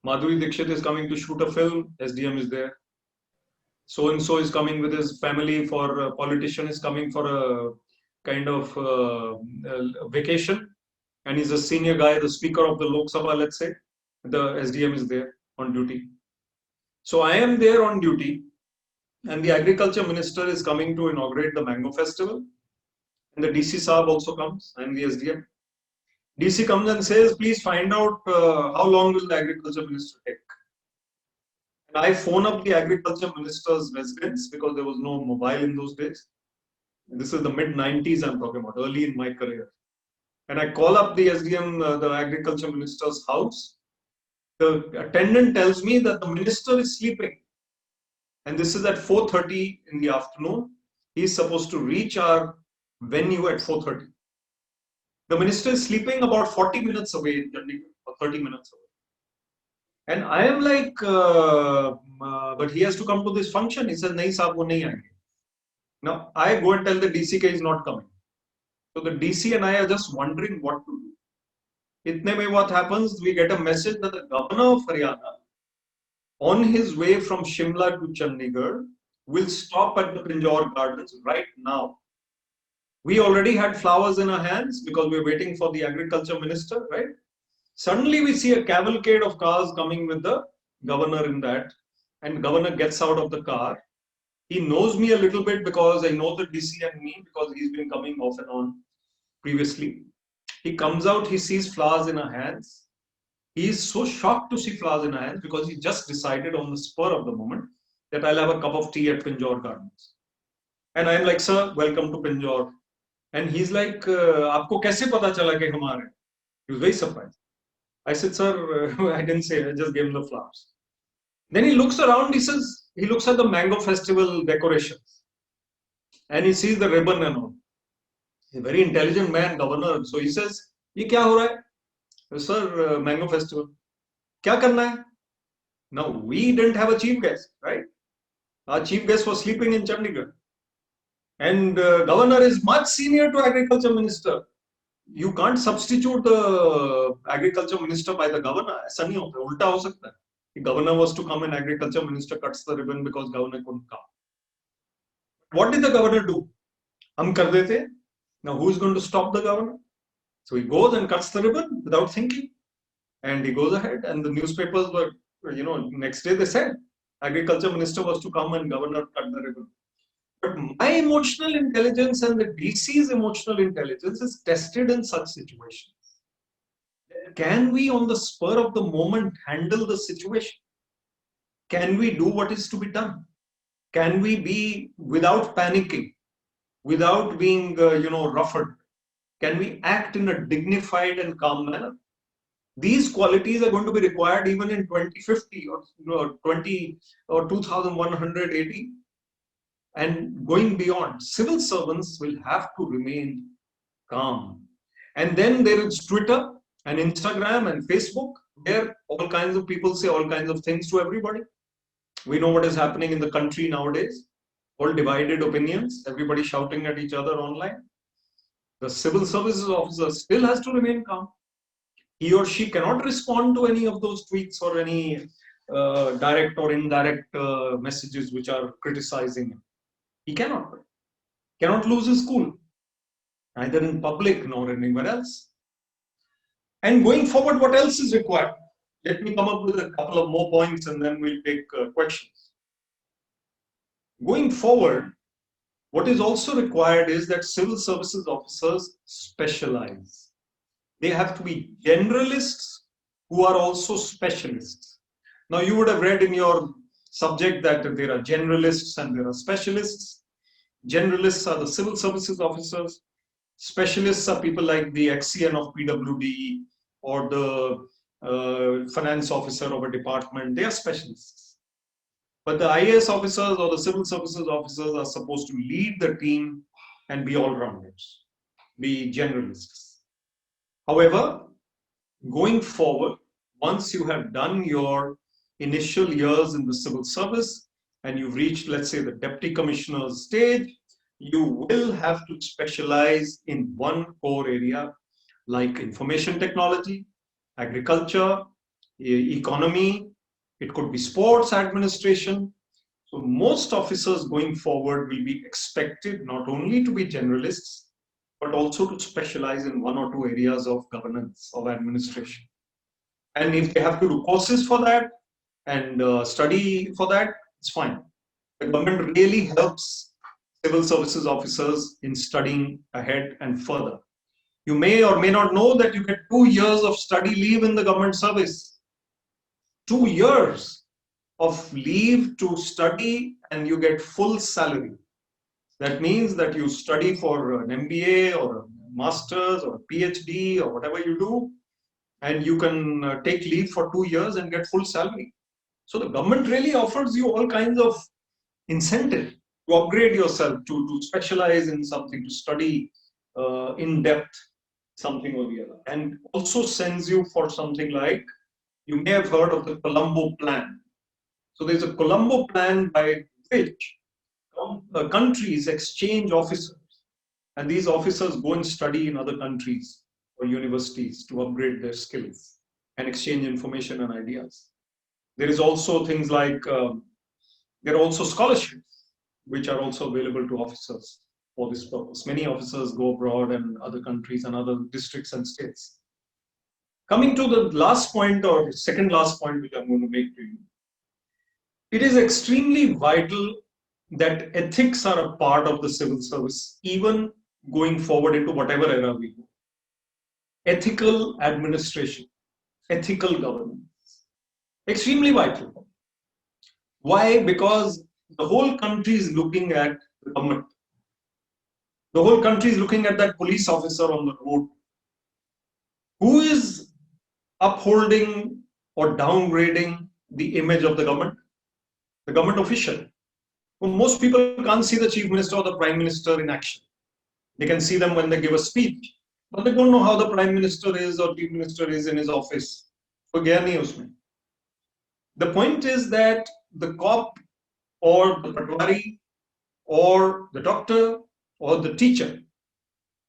Madhuri Dixit is coming to shoot a film, SDM is there. So and so is coming with his family for a politician is coming for a kind of vacation, and he's a senior guy, the speaker of the Lok Sabha, let's say. The SDM is there on duty. So I am there on duty, and the agriculture minister is coming to inaugurate the mango festival, and the DC Saab also comes, and the SDM. DC comes and says, please find out how long will the agriculture minister take. And I phone up the agriculture minister's residence because there was no mobile in those days. This is the mid-90s I'm talking about, early in my career. And I call up the SDM, the agriculture minister's house. The attendant tells me that the minister is sleeping. And this is at 4:30 in the afternoon. He's supposed to reach our venue at 4:30. The minister is sleeping about 40 minutes away in Chandigarh, or 30 minutes away. And I am like, but he has to come to this function. He says, nahi saab, wo nahi aayenge. Now, I go and tell the DC he is not coming. So the DC and I are just wondering what to do. Itne mein what happens, we get a message that the governor of Haryana, on his way from Shimla to Chandigarh, will stop at the Pinjore Gardens right now. We already had flowers in our hands because we were waiting for the agriculture minister, right? Suddenly we see a cavalcade of cars coming with the governor in that, and governor gets out of the car. He knows me a little bit because I know the DC and me because he's been coming off and on previously. He comes out, he sees flowers in our hands. He is so shocked to see flowers in our hands because he just decided on the spur of the moment that I'll have a cup of tea at Pinjore Gardens. And I'm like, sir, welcome to Pinjore. And he's like, aapko kaise pata chala ke hum aa rahe? He was very surprised. I said, sir, I didn't say, I just gave him the flowers. Then he looks around, he looks at the mango festival decorations. And he sees the ribbon and all. He's a very intelligent man, governor. So he says, ye kya ho raha hai? Sir, mango festival. Kya karna hai? Now, we didn't have a chief guest, right? Our chief guest was sleeping in Chandigarh. And governor is much senior to agriculture minister. You can't substitute the agriculture minister by the governor. ऐसा नहीं होता, उल्टा हो सकता है. The governor was to come and agriculture minister cuts the ribbon because governor couldn't come. What did the governor do? हम कर देते. Now who is going to stop the governor? So he goes and cuts the ribbon without thinking. And he goes ahead, and the newspapers were, next day they said agriculture minister was to come and governor cut the ribbon. But my emotional intelligence and the DC's emotional intelligence is tested in such situations. Can we, on the spur of the moment, handle the situation? Can we do what is to be done? Can we be, without panicking, without being, ruffled? Can we act in a dignified and calm manner? These qualities are going to be required even in 2050 or 2100 AD. And going beyond, civil servants will have to remain calm. And then there is Twitter and Instagram and Facebook, where all kinds of people say all kinds of things to everybody. We know what is happening in the country nowadays. All divided opinions, everybody shouting at each other online. The civil services officer still has to remain calm. He or she cannot respond to any of those tweets or any direct or indirect messages which are criticizing him. He cannot lose his cool, neither in public nor anywhere else. And going forward, what else is required? Let me come up with a couple of more points and then we'll take questions. Going forward, what is also required is that civil services officers specialize. They have to be generalists who are also specialists. Now, you would have read in your subject that there are generalists and there are specialists. Generalists are the civil services officers. Specialists are people like the XCN of PWD or the finance officer of a department. They are specialists. But the IAS officers or the civil services officers are supposed to lead the team and be all-rounders, be generalists. However, going forward, once you have done your initial years in the civil service and you've reached, let's say, the deputy commissioner's stage, you will have to specialize in one core area like information technology, agriculture, economy, it could be sports administration. So most officers going forward will be expected not only to be generalists, but also to specialize in one or two areas of governance, of administration. And if they have to do courses for that and study for that, it's fine. The government really helps civil services officers in studying ahead and further. You may or may not know that you get 2 years of study leave in the government service. 2 years of leave to study and you get full salary. That means that you study for an MBA or a master's or a PhD or whatever you do, and you can take leave for 2 years and get full salary. So the government really offers you all kinds of incentive to upgrade yourself, to specialize in something, to study in depth something or the other, and also sends you for something like, you may have heard of the Colombo plan. So there's a Colombo plan by which countries exchange officers, and these officers go and study in other countries or universities to upgrade their skills and exchange information and ideas. There is also things like, there are also scholarships which are also available to officers for this purpose. Many officers go abroad and other countries and other districts and states. Coming to the last point, or second last point, which I'm going to make to you, it is extremely vital that ethics are a part of the civil service, even going forward into whatever era we go. Ethical administration, ethical governance, extremely vital. Why? Because the whole country is looking at the government. The whole country is looking at that police officer on the road. Who is upholding or downgrading the image of the government? The government official. Well, most people can't see the chief minister or the prime minister in action. They can see them when they give a speech, but they don't know how the prime minister is or chief minister is in his office. The point is that the cop or the patwari or the doctor or the teacher,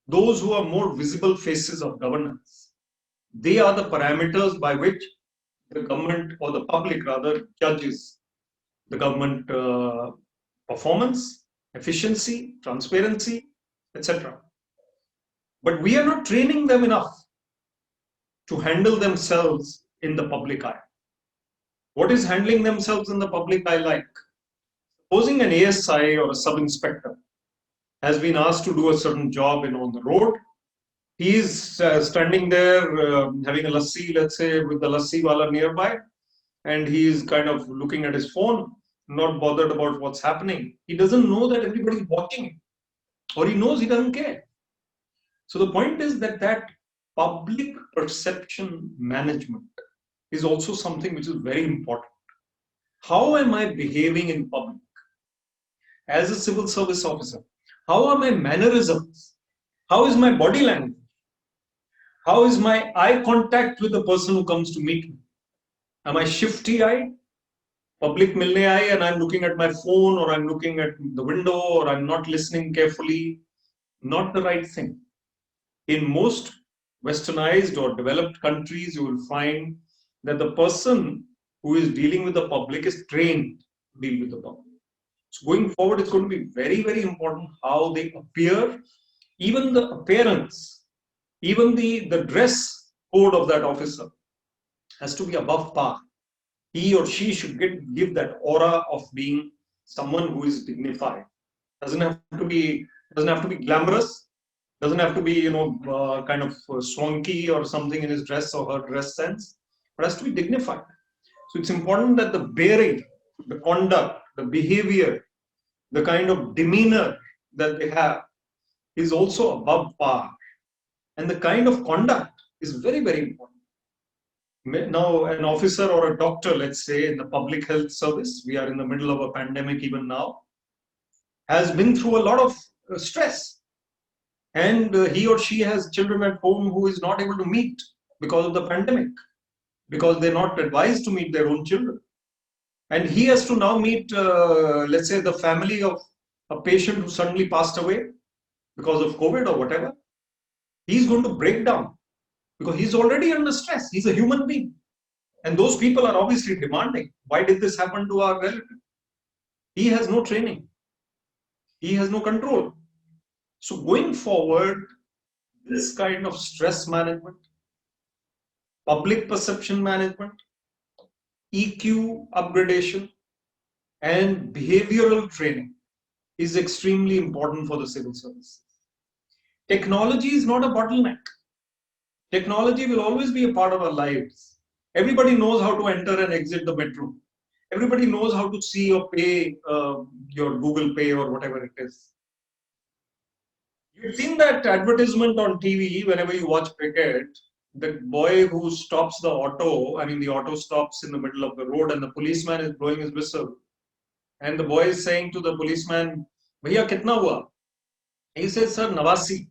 those who are more visible faces of governance, they are the parameters by which the government, or the public rather, judges the government performance, efficiency, transparency, etc. But we are not training them enough to handle themselves in the public eye. What is handling themselves in the public eye like? Supposing an ASI or a sub-inspector has been asked to do a certain job on the road. He is standing there having a lassi, let's say, with the lassi wala nearby, and he is kind of looking at his phone, not bothered about what's happening. He doesn't know that everybody is watching him, or he knows he doesn't care. So the point is that public perception management is also something which is very important. How am I behaving in public? As a civil service officer, how are my mannerisms? How is my body language? How is my eye contact with the person who comes to meet me? Am I shifty-eyed? Public milne eye, and I'm looking at my phone, or I'm looking at the window, or I'm not listening carefully. Not the right thing. In most westernized or developed countries, you will find that the person who is dealing with the public is trained to deal with the public. So going forward, it's going to be very, very important how they appear, even the appearance, even the dress code of that officer has to be above par. He or she should give that aura of being someone who is dignified. Doesn't have to be glamorous. Doesn't have to be kind of swanky or something in his dress or her dress sense, but has to be dignified. So it's important that the bearing, the conduct, the behavior, the kind of demeanor that they have is also above par, and the kind of conduct is very, very important. Now, an officer or a doctor, let's say, in the public health service, we are in the middle of a pandemic even now, has been through a lot of stress. And he or she has children at home who is not able to meet because of the pandemic. because they're not advised to meet their own children. And he has to now meet, let's say, the family of a patient who suddenly passed away because of COVID or whatever. He's going to break down because he's already under stress. He's a human being. And those people are obviously demanding, why did this happen to our relative? He has no training. He has no control. So going forward, this kind of stress management, public perception management, EQ upgradation, and behavioral training is extremely important for the civil service. Technology is not a bottleneck. Technology will always be a part of our lives. Everybody knows how to enter and exit the metro. Everybody knows how to see or pay your Google Pay or whatever it is. You've seen that advertisement on TV whenever you watch cricket, the boy who stops the auto, the auto stops in the middle of the road and the policeman is blowing his whistle. And the boy is saying to the policeman, "Bhaiya, kitna hua?" He says, "Sir, Nawasi."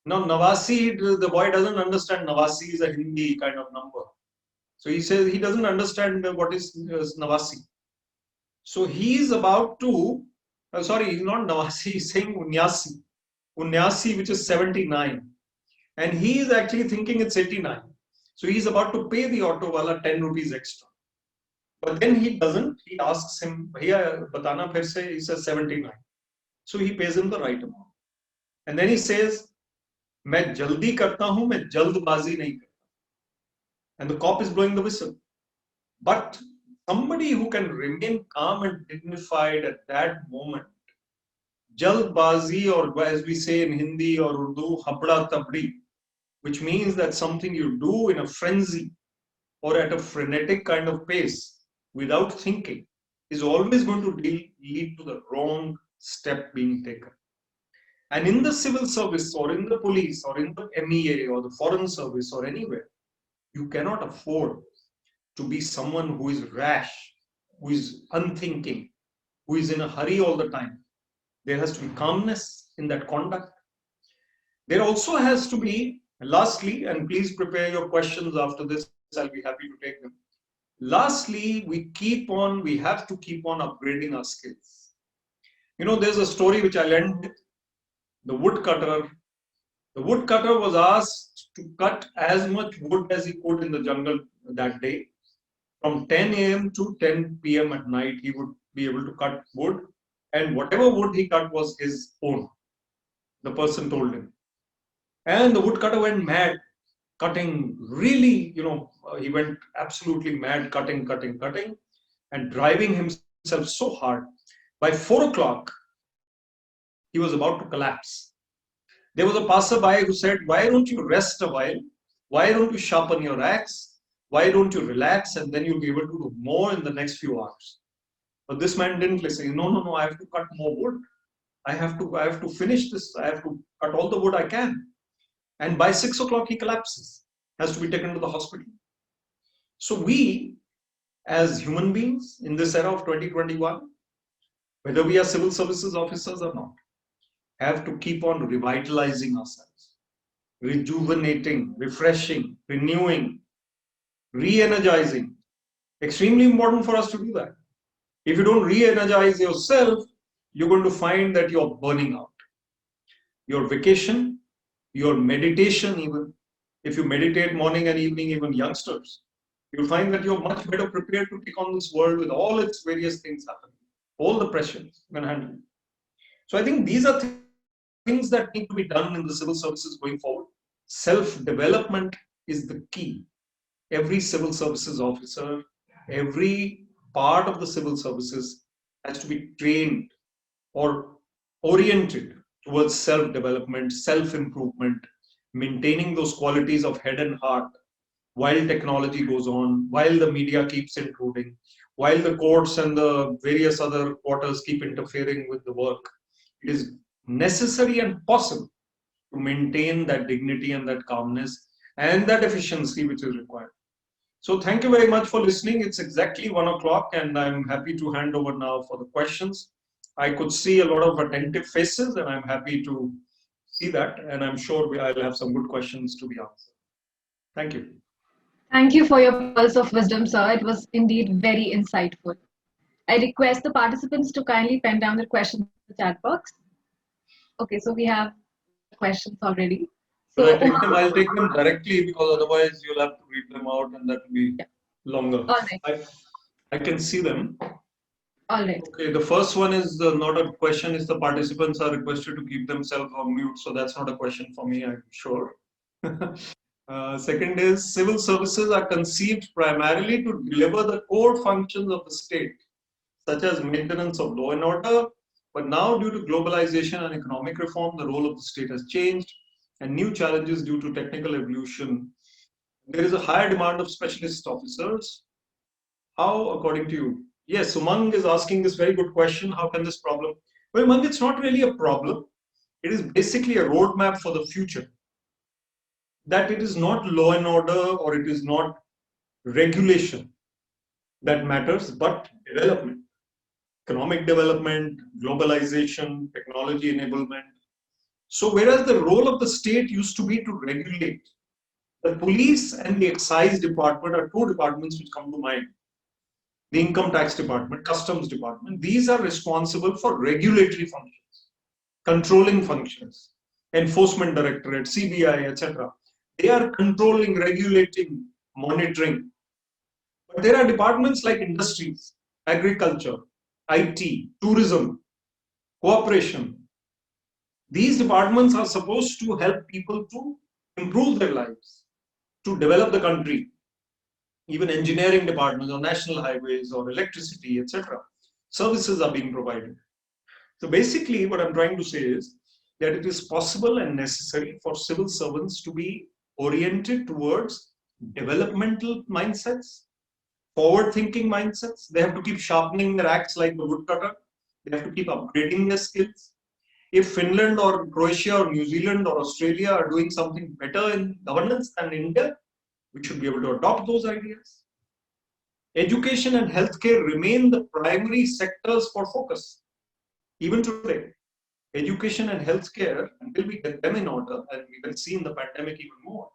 Now, Nawasi, the boy doesn't understand. Nawasi is a Hindi kind of number. So he says he doesn't understand what is Nawasi. So he's about to, sorry, he's not Nawasi, he's saying Unyasi. Unyasi, which is 79. And he is actually thinking it's 89. So he's about to pay the auto wala 10 rupees extra. But then he doesn't. He asks him, "Bhaiya, batana phir se," he says 79. So he pays him the right amount. And then he says, "Main jaldi karta hu, main jaldbazi nahi karta." And the cop is blowing the whistle. But somebody who can remain calm and dignified at that moment, jaldbazi, or as we say in Hindi or Urdu, habda tabdi, which means that something you do in a frenzy or at a frenetic kind of pace without thinking is always going to lead to the wrong step being taken. And in the civil service or in the police or in the MEA or the foreign service or anywhere, you cannot afford to be someone who is rash, who is unthinking, who is in a hurry all the time. There has to be calmness in that conduct. There also has to be, lastly, and please prepare your questions after this, I'll be happy to take them. Lastly, we have to keep on upgrading our skills. There's a story which I learned. The woodcutter was asked to cut as much wood as he could in the jungle that day. From 10 a.m. to 10 p.m. at night, he would be able to cut wood, and whatever wood he cut was his own, the person told him. And the woodcutter went mad, cutting really, he went absolutely mad, cutting, and driving himself so hard. By 4 o'clock, he was about to collapse. There was a passerby who said, "Why don't you rest a while? Why don't you sharpen your axe? Why don't you relax? And then you'll be able to do more in the next few hours." But this man didn't listen. No, I have to cut more wood. I have to finish this. I have to cut all the wood I can. And by 6 o'clock, he collapses, has to be taken to the hospital. So we, as human beings in this era of 2021, whether we are civil services officers or not, have to keep on revitalizing ourselves, rejuvenating, refreshing, renewing, re-energizing. Extremely important for us to do that. If you don't re-energize yourself, you're going to find that you're burning out. Your vacation, your meditation even, if you meditate morning and evening, even youngsters, you'll find that you're much better prepared to take on this world with all its various things happening, all the pressures you can handle. So I think these are things that need to be done in the civil services going forward. Self-development is the key. Every civil services officer, every part of the civil services has to be trained or oriented towards self-development, self-improvement, maintaining those qualities of head and heart while technology goes on, while the media keeps intruding, while the courts and the various other quarters keep interfering with the work. It is necessary and possible to maintain that dignity and that calmness and that efficiency which is required. So thank you very much for listening. It's exactly 1 o'clock and I'm happy to hand over now for the questions. I could see a lot of attentive faces and I'm happy to see that, and I'm sure I'll have some good questions to be answered. Thank you. Thank you for your pearls of wisdom, sir. It was indeed very insightful. I request the participants to kindly pen down their questions in the chat box. Okay, so we have questions already. Will I So, take them? Umang, I'll take them directly because otherwise you'll have to read them out and that will be yeah. longer. All right, I can see them. all right. Okay, the first one is not a question, is the participants are requested to keep themselves on mute. So that's not a question for me, I'm sure. Second is civil services are conceived primarily to deliver the core functions of the state, such as maintenance of law and order. But now, due to globalization and economic reform, the role of the state has changed, and new challenges due to technical evolution. There is a higher demand of specialist officers. How, according to you? Yes, Umang is asking this very good question. How can this problem? Well, Umang, it's not really a problem. It is basically a roadmap for the future. That it is not law and order or it is not regulation that matters, but development, economic development, globalization, technology enablement. So, whereas the role of the state used to be to regulate, the police and the excise department are two departments which come to mind. The income tax department, customs department, these are responsible for regulatory functions, controlling functions, enforcement directorate, CBI, etc. They are controlling, regulating, monitoring. But there are departments like industries, agriculture, IT, tourism, cooperation. These departments are supposed to help people to improve their lives, to develop the country. Even engineering departments or national highways or electricity, etc. Services are being provided. So basically what I'm trying to say is that it is possible and necessary for civil servants to be oriented towards developmental mindsets, forward-thinking mindsets. They have to keep sharpening their axe like the woodcutter. They have to keep upgrading their skills. If Finland or Croatia or New Zealand or Australia are doing something better in governance than India, we should be able to adopt those ideas. Education and healthcare remain the primary sectors for focus. Even today, education and healthcare, until we get them in order, and we will see in the pandemic even more,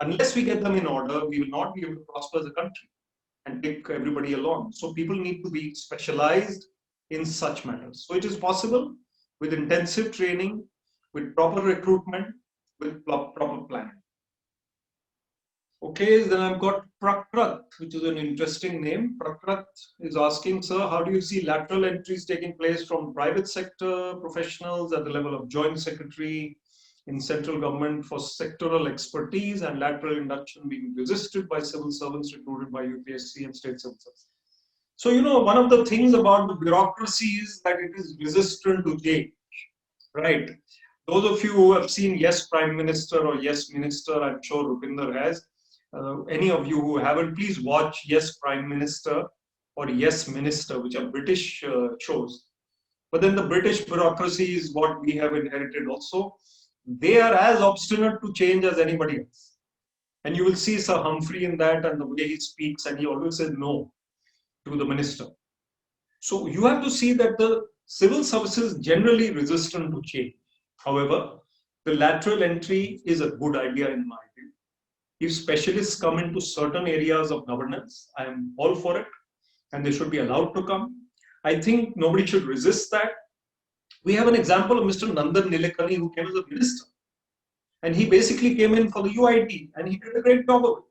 unless we get them in order, we will not be able to prosper as a country and take everybody along. So people need to be specialized in such matters. So it is possible with intensive training, with proper recruitment, with proper planning. Okay, then I've got Prakrat, which is an interesting name. Prakrat is asking, sir, how do you see lateral entries taking place from private sector professionals at the level of joint secretary in central government for sectoral expertise and lateral induction being resisted by civil servants recruited by UPSC and state civil service? So, you know, one of the things about the bureaucracy is that it is resistant to change, right? Those of you who have seen Yes Prime Minister or Yes Minister, I'm sure Rupinder has. Any of you who haven't, please watch Yes Prime Minister or Yes Minister, which are British shows. But then the British bureaucracy is what we have inherited also. They are as obstinate to change as anybody else. And you will see Sir Humphrey in that and the way he speaks, and he always says no to the minister. So you have to see that the civil services generally resistant to change. However, the lateral entry is a good idea in my view. If specialists come into certain areas of governance, I am all for it, and they should be allowed to come. I think nobody should resist that. We have an example of Mr. Nandan Nilekani, who came as a minister, and he basically came in for the UIT, and he did a great job of it.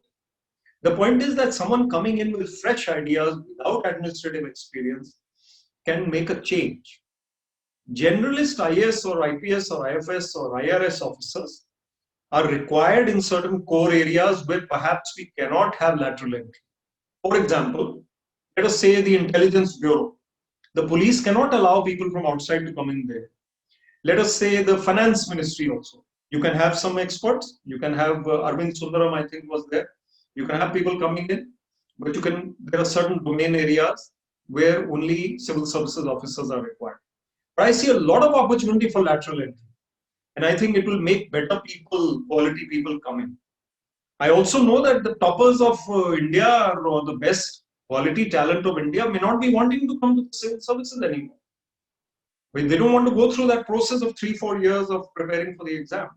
The point is that someone coming in with fresh ideas without administrative experience can make a change. Generalist IAS or IPS or IFS or IRS officers are required in certain core areas where perhaps we cannot have lateral entry. For example, let us say the Intelligence Bureau. The police cannot allow people from outside to come in there. Let us say the Finance Ministry also. You can have some experts. You can have Arvind Sundaram, I think, was there. You can have people coming in, but there are certain domain areas where only civil services officers are required. But I see a lot of opportunity for lateral entry. And I think it will make better people, quality people come in. I also know that the toppers of India or the best quality talent of India may not be wanting to come to the civil services anymore. But they don't want to go through that process of 3-4 years of preparing for the exam.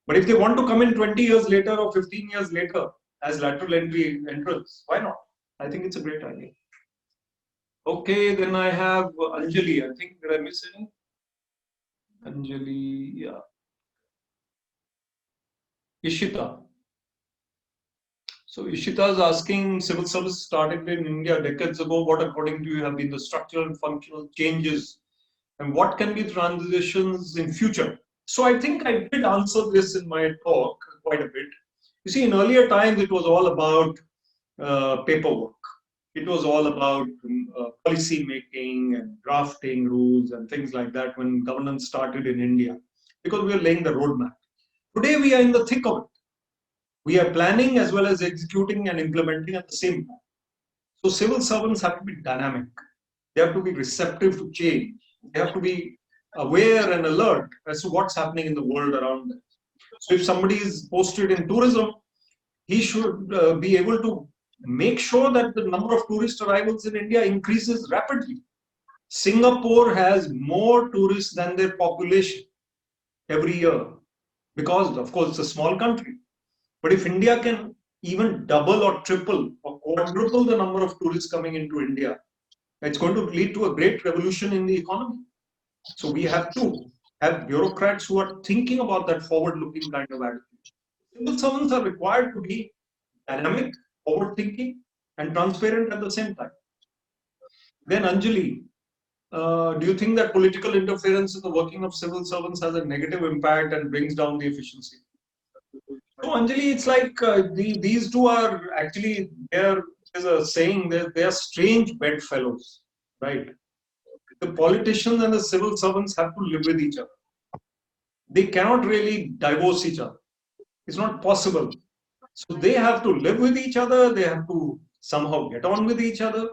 But if they want to come in 20 years later or 15 years later, as lateral entry entrance. Why not? I think it's a great idea. Okay, then I have Anjali. I think, did I miss any? Anjali, yeah. Ishita. So Ishita is asking, civil service started in India decades ago. What, according to you, have been the structural and functional changes, and what can be transitions in future? So I think I did answer this in my talk quite a bit. You see, in earlier times, it was all about paperwork. It was all about policy making and drafting rules and things like that when governance started in India, because we are laying the roadmap. Today, we are in the thick of it. We are planning as well as executing and implementing at the same time. So civil servants have to be dynamic. They have to be receptive to change. They have to be aware and alert as to what's happening in the world around them. So if somebody is posted in tourism, he should be able to make sure that the number of tourist arrivals in India increases rapidly. Singapore has more tourists than their population every year because, of course, it's a small country. But if India can even double or triple or quadruple the number of tourists coming into India, it's going to lead to a great revolution in the economy. So we have to have bureaucrats who are thinking about that forward-looking kind of attitude. Civil servants are required to be dynamic, forward-thinking, and transparent at the same time. Then Anjali, do you think that political interference in the working of civil servants has a negative impact and brings down the efficiency? So Anjali, it's like these two are actually, there's a saying that they are strange bedfellows, right? The politicians and the civil servants have to live with each other. They cannot really divorce each other. It's not possible. So they have to live with each other. They have to somehow get on with each other.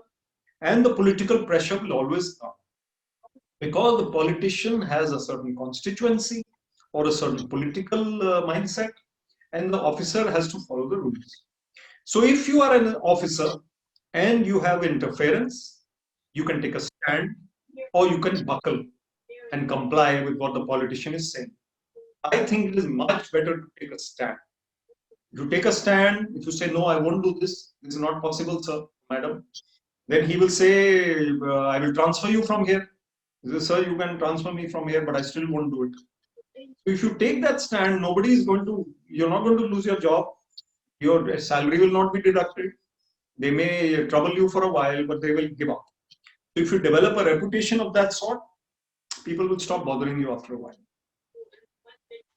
And the political pressure will always come. Because the politician has a certain constituency or a certain political mindset, and the officer has to follow the rules. So if you are an officer and you have interference, you can take a stand or you can buckle and comply with what the politician is saying. I think it is much better to take a stand. If you take a stand, if you say, no, I won't do this, this is not possible, sir, madam, then he will say, I will transfer you from here. He says, sir, you can transfer me from here, but I still won't do it. So if you take that stand, nobody is going to, you're not going to lose your job. Your salary will not be deducted. They may trouble you for a while, but they will give up. So if you develop a reputation of that sort, people will stop bothering you after a while.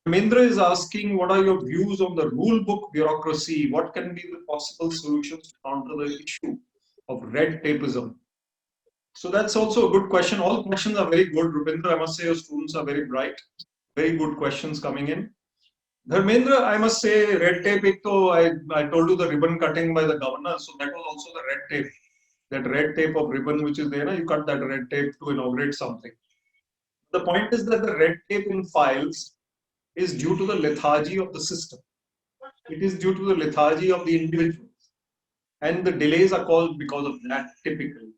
Mendra is asking, what are your views on the rule book bureaucracy? What can be the possible solutions to counter the issue of red tapeism? So that's also a good question. All questions are very good. Rupendra, I must say your students are very bright. Very good questions coming in. Dharmendra, I must say, red tape, I told you the ribbon cutting by the governor. So that was also the red tape. That red tape of ribbon which is there, you cut that red tape to inaugurate something. The point is that the red tape in files is due to the lethargy of the system. It is due to the lethargy of the individuals. And the delays are caused because of that, typically.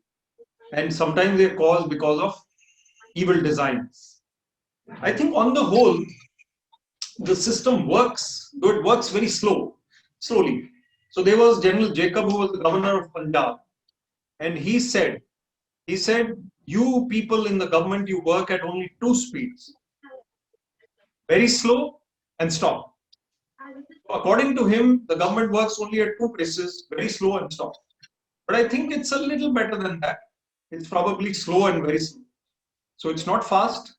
And sometimes they are caused because of evil designs. I think on the whole, the system works, though it works very slowly. So there was General Jacob, who was the governor of Punjab. And he said, you people in the government, you work at only two speeds. Very slow and stop. According to him, the government works only at two paces, very slow and stop. But I think it's a little better than that. It's probably slow and very slow. So it's not fast,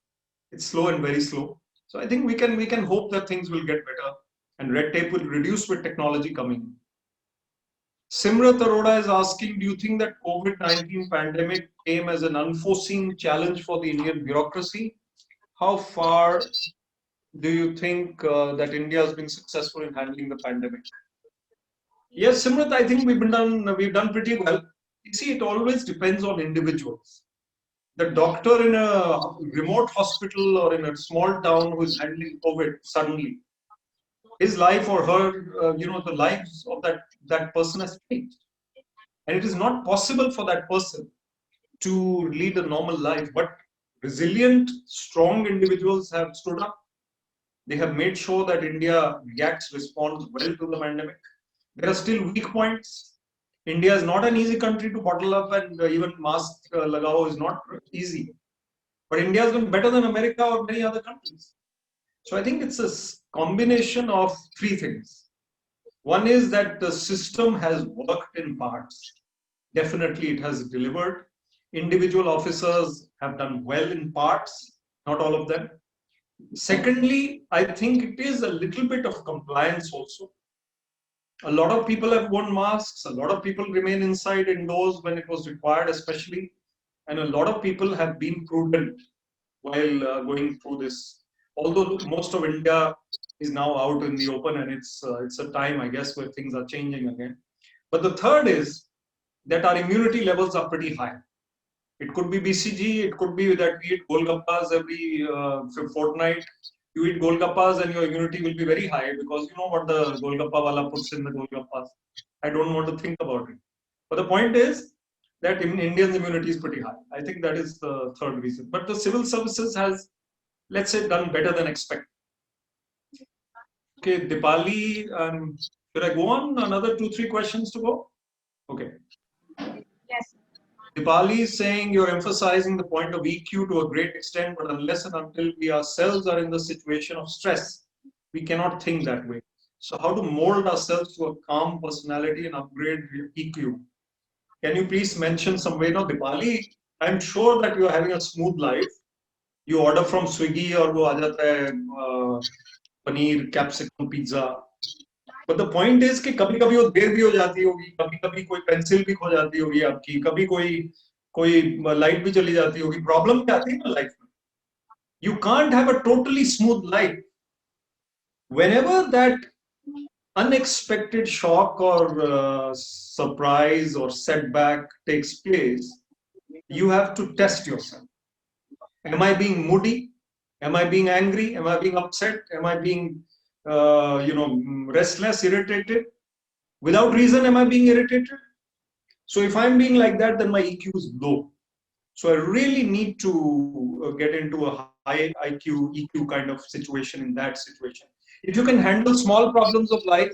it's slow and very slow. So I think we can hope that things will get better and red tape will reduce with technology coming. Simrat Arora is asking, do you think that COVID-19 pandemic came as an unforeseen challenge for the Indian bureaucracy? How far do you think that India has been successful in handling the pandemic? Yes, Simrat, I think we've done pretty well. You see, it always depends on individuals. The doctor in a remote hospital or in a small town who is handling COVID suddenly, his life or her, the lives of that person has changed. And it is not possible for that person to lead a normal life. But resilient, strong individuals have stood up. They have made sure that India responds well to the pandemic. There are still weak points. India is not an easy country to bottle up, and even mask lagao is not easy. But India has been better than America or many other countries. So I think it's a combination of three things. One is that the system has worked in parts. Definitely it has delivered. Individual officers have done well in parts, not all of them. Secondly, I think it is a little bit of compliance also. A lot of people have worn masks, a lot of people remain inside indoors when it was required, especially, and a lot of people have been prudent while going through this. Although most of India is now out in the open, and it's a time, I guess, where things are changing again. But the third is that our immunity levels are pretty high. It could be BCG, it could be that we eat golgappas every fortnight. You eat golgappas and your immunity will be very high because you know what the golgappa wala puts in the golgappas. I don't want to think about it. But the point is that in Indians' immunity is pretty high. I think that is the third reason. But the civil services has, let's say, done better than expected. Okay, Dipali, should I go on? Another 2-3 questions to go? Okay. Yes. Dipali is saying you're emphasizing the point of EQ to a great extent, but unless and until we ourselves are in the situation of stress, we cannot think that way. So how to mold ourselves to a calm personality and upgrade EQ? Can you please mention some way? Now, Dipali, I'm sure that you're having a smooth life. You order from Swiggy or wo aa jata hai, paneer, capsicum, pizza. But the point is कि कभी-कभी वो देर भी हो जाती होगी, कभी-कभी कोई pencil भी खो जाती होगी आपकी, कभी कोई लाइट भी चली जाती होगी. प्रॉब्लम क्या आती है ना लाइफ में? You can't have a totally smooth life. Whenever that unexpected shock or surprise or setback takes place, you have to test yourself. Am I being moody? Am I being angry? Am I being upset? Am I being restless, irritated? Without reason, am I being irritated? So if I'm being like that, then my EQ is low. So I really need to get into a high IQ, EQ kind of situation in that situation. If you can handle small problems of life,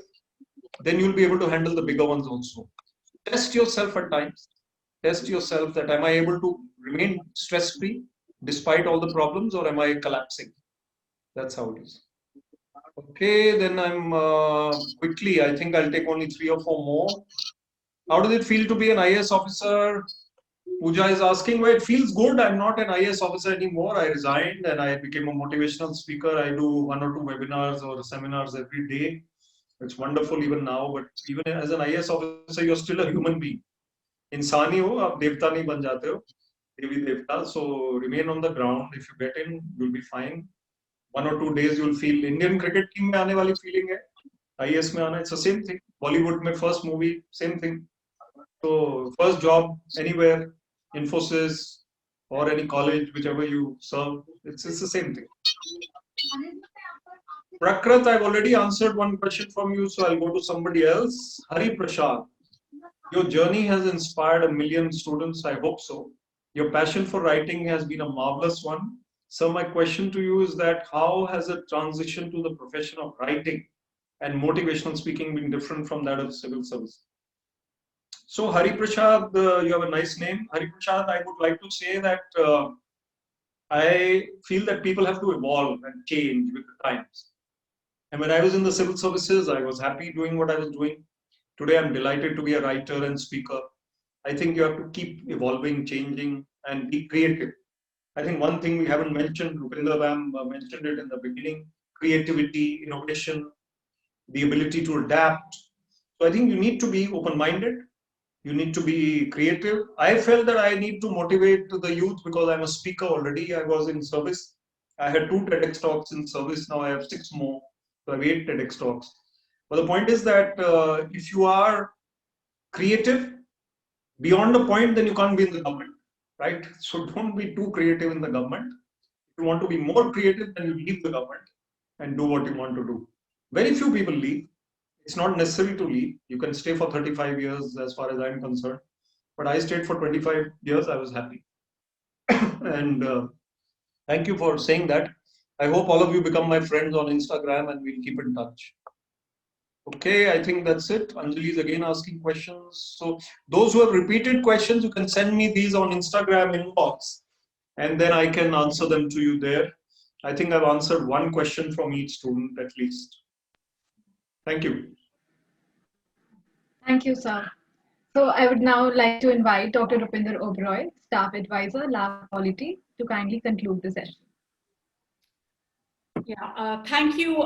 then you'll be able to handle the bigger ones also. Test yourself at times. Test yourself that am I able to remain stress-free despite all the problems, or am I collapsing? That's how it is. Okay, then I'm quickly, I think I'll take only 3 or 4 more. How does it feel to be an IAS officer? Pooja is asking, well, it feels good. I'm not an IAS officer anymore. I resigned and I became a motivational speaker. I do 1 or 2 webinars or seminars every day. It's wonderful even now, but even as an IAS officer, you're still a human being. इंसान ही हो, आप देवता नहीं बन जाते हो, देवी देवता. So remain on the ground. If you get in, you'll be fine. 1 or 2 days you'll feel Indian cricket team में आने वाली feeling है. IAS में आना, it's the same thing. Bollywood में first movie, same thing. So first job anywhere, Infosys or any college, whichever you serve, it's the same thing. Prakrit, I've already answered one question from you, so I'll go to somebody else. Hari Prasad, your journey has inspired 1 million students, I hope so. Your passion for writing has been a marvelous one. So my question to you is that how has the transition to the profession of writing and motivational speaking been different from that of civil service? So Hari Prasad, you have a nice name. Hari Prasad, I would like to say that I feel that people have to evolve and change with the times. And when I was in the civil services, I was happy doing what I was doing. Today, I'm delighted to be a writer and speaker. I think you have to keep evolving, changing, and be creative. I think one thing we haven't mentioned, Rupinder Ram mentioned it in the beginning, creativity, innovation, the ability to adapt. So I think you need to be open-minded. You need to be creative. I felt that I need to motivate the youth because I'm a speaker already. I was in service. I had 2 TEDx talks in service. Now I have 6 more. So I have 8 TEDx talks. But the point is that if you are creative beyond a point, then you can't be in the government, right? So don't be too creative in the government. If you want to be more creative, then you leave the government and do what you want to do. Very few people leave. It's not necessary to leave. You can stay for 35 years as far as I'm concerned. But I stayed for 25 years. I was happy. And thank you for saying that. I hope all of you become my friends on Instagram and we'll keep in touch. Okay, I think that's it. Anjali is again asking questions. So those who have repeated questions, you can send me these on Instagram inbox, and then I can answer them to you there. I think I've answered one question from each student at least. Thank you. Thank you, sir. So I would now like to invite Dr. Rupinder Oberoi, Staff Advisor, Lab Quality, to kindly conclude the session. Yeah, thank you,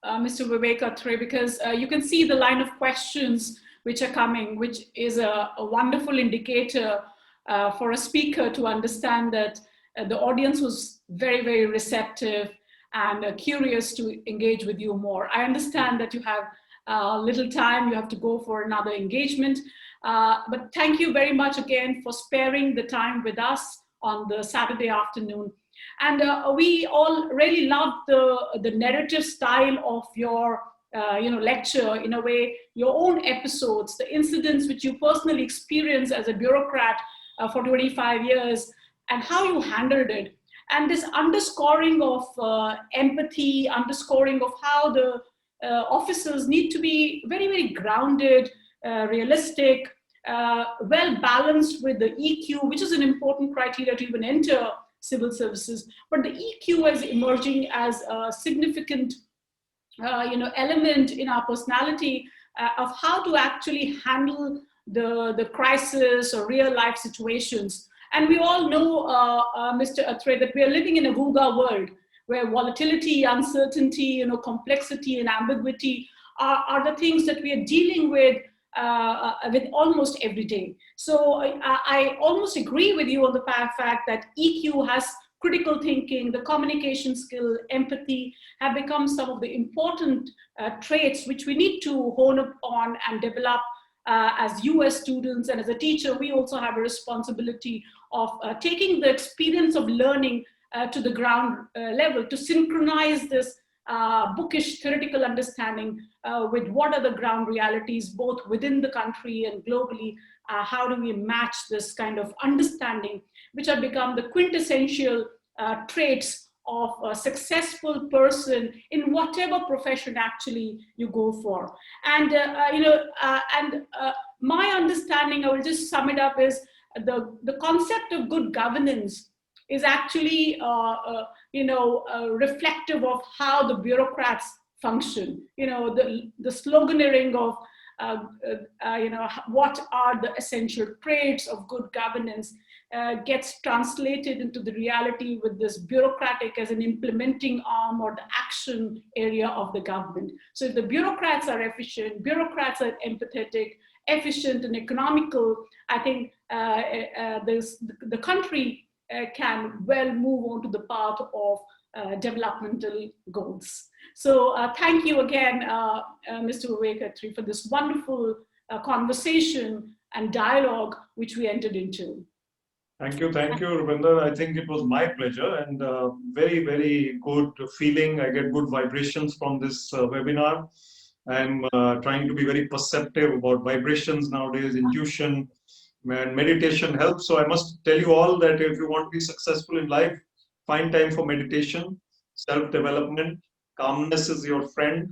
Mr. Vivek Atray, because you can see the line of questions which are coming, which is a wonderful indicator for a speaker to understand that the audience was very, very receptive and curious to engage with you more. I understand that you have little time, you have to go for another engagement, but thank you very much again for sparing the time with us on the Saturday afternoon. And we all really loved the narrative style of your lecture. In a way, your own episodes, the incidents which you personally experienced as a bureaucrat for 25 years, and how you handled it. And this underscoring of empathy, underscoring of how the officers need to be very, very grounded, realistic, well balanced with the EQ, which is an important criteria to even enter civil services. But the EQ is emerging as a significant element in our personality of how to actually handle the crisis or real life situations. And we all know, Mr. Atray, that we are living in a VUCA world where volatility, uncertainty, complexity and ambiguity are the things that we are dealing with almost every day. So I almost agree with you on the fact that EQ has critical thinking, the communication skill, empathy have become some of the important traits which we need to hone up on and develop as US students. And as a teacher, we also have a responsibility of taking the experience of learning to the ground level to synchronize this bookish theoretical understanding with what are the ground realities, both within the country and globally. How do we match this kind of understanding, which have become the quintessential traits of a successful person in whatever profession actually you go for. And, my understanding, I will just sum it up, is the concept of good governance is actually reflective of how the bureaucrats function. The sloganeering of what are the essential traits of good governance gets translated into the reality with this bureaucratic as an implementing arm or the action area of the government. So if the bureaucrats are efficient, bureaucrats are empathetic, efficient and economical, I think the country can well move on to the path of developmental goals. So thank you again, Mr. Vivek Atray, for this wonderful conversation and dialogue which we entered into. Thank you, Rupinder. I think it was my pleasure and very, very good feeling. I get good vibrations from this webinar. I'm trying to be very perceptive about vibrations nowadays, intuition, and meditation helps. So I must tell you all that if you want to be successful in life, find time for meditation, self-development, calmness is your friend.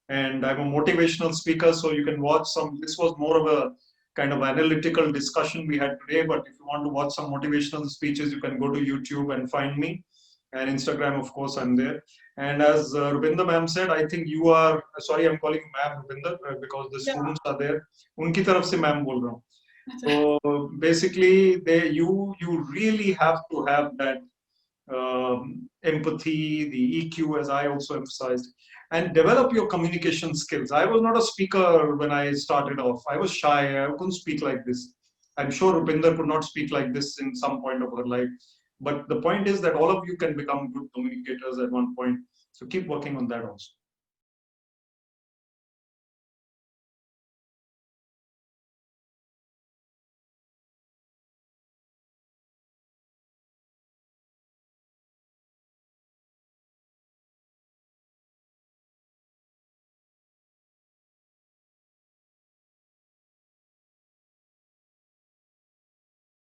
And I'm a motivational speaker, so you can watch some, this was more of a kind of analytical discussion we had today, but if you want to watch some motivational speeches, you can go to YouTube and find me. And Instagram, of course, I'm there. And as Rupinder ma'am said, I think you are, sorry, I'm calling ma'am Rupinder because the students are there. Unki taraf se ma'am bol raha hu. So basically, you really have to have that empathy, the EQ, as I also emphasized, and develop your communication skills. I was not a speaker when I started off. I was shy. I couldn't speak like this. I'm sure Rupinder could not speak like this in some point of her life. But the point is that all of you can become good communicators at one point. So keep working on that also.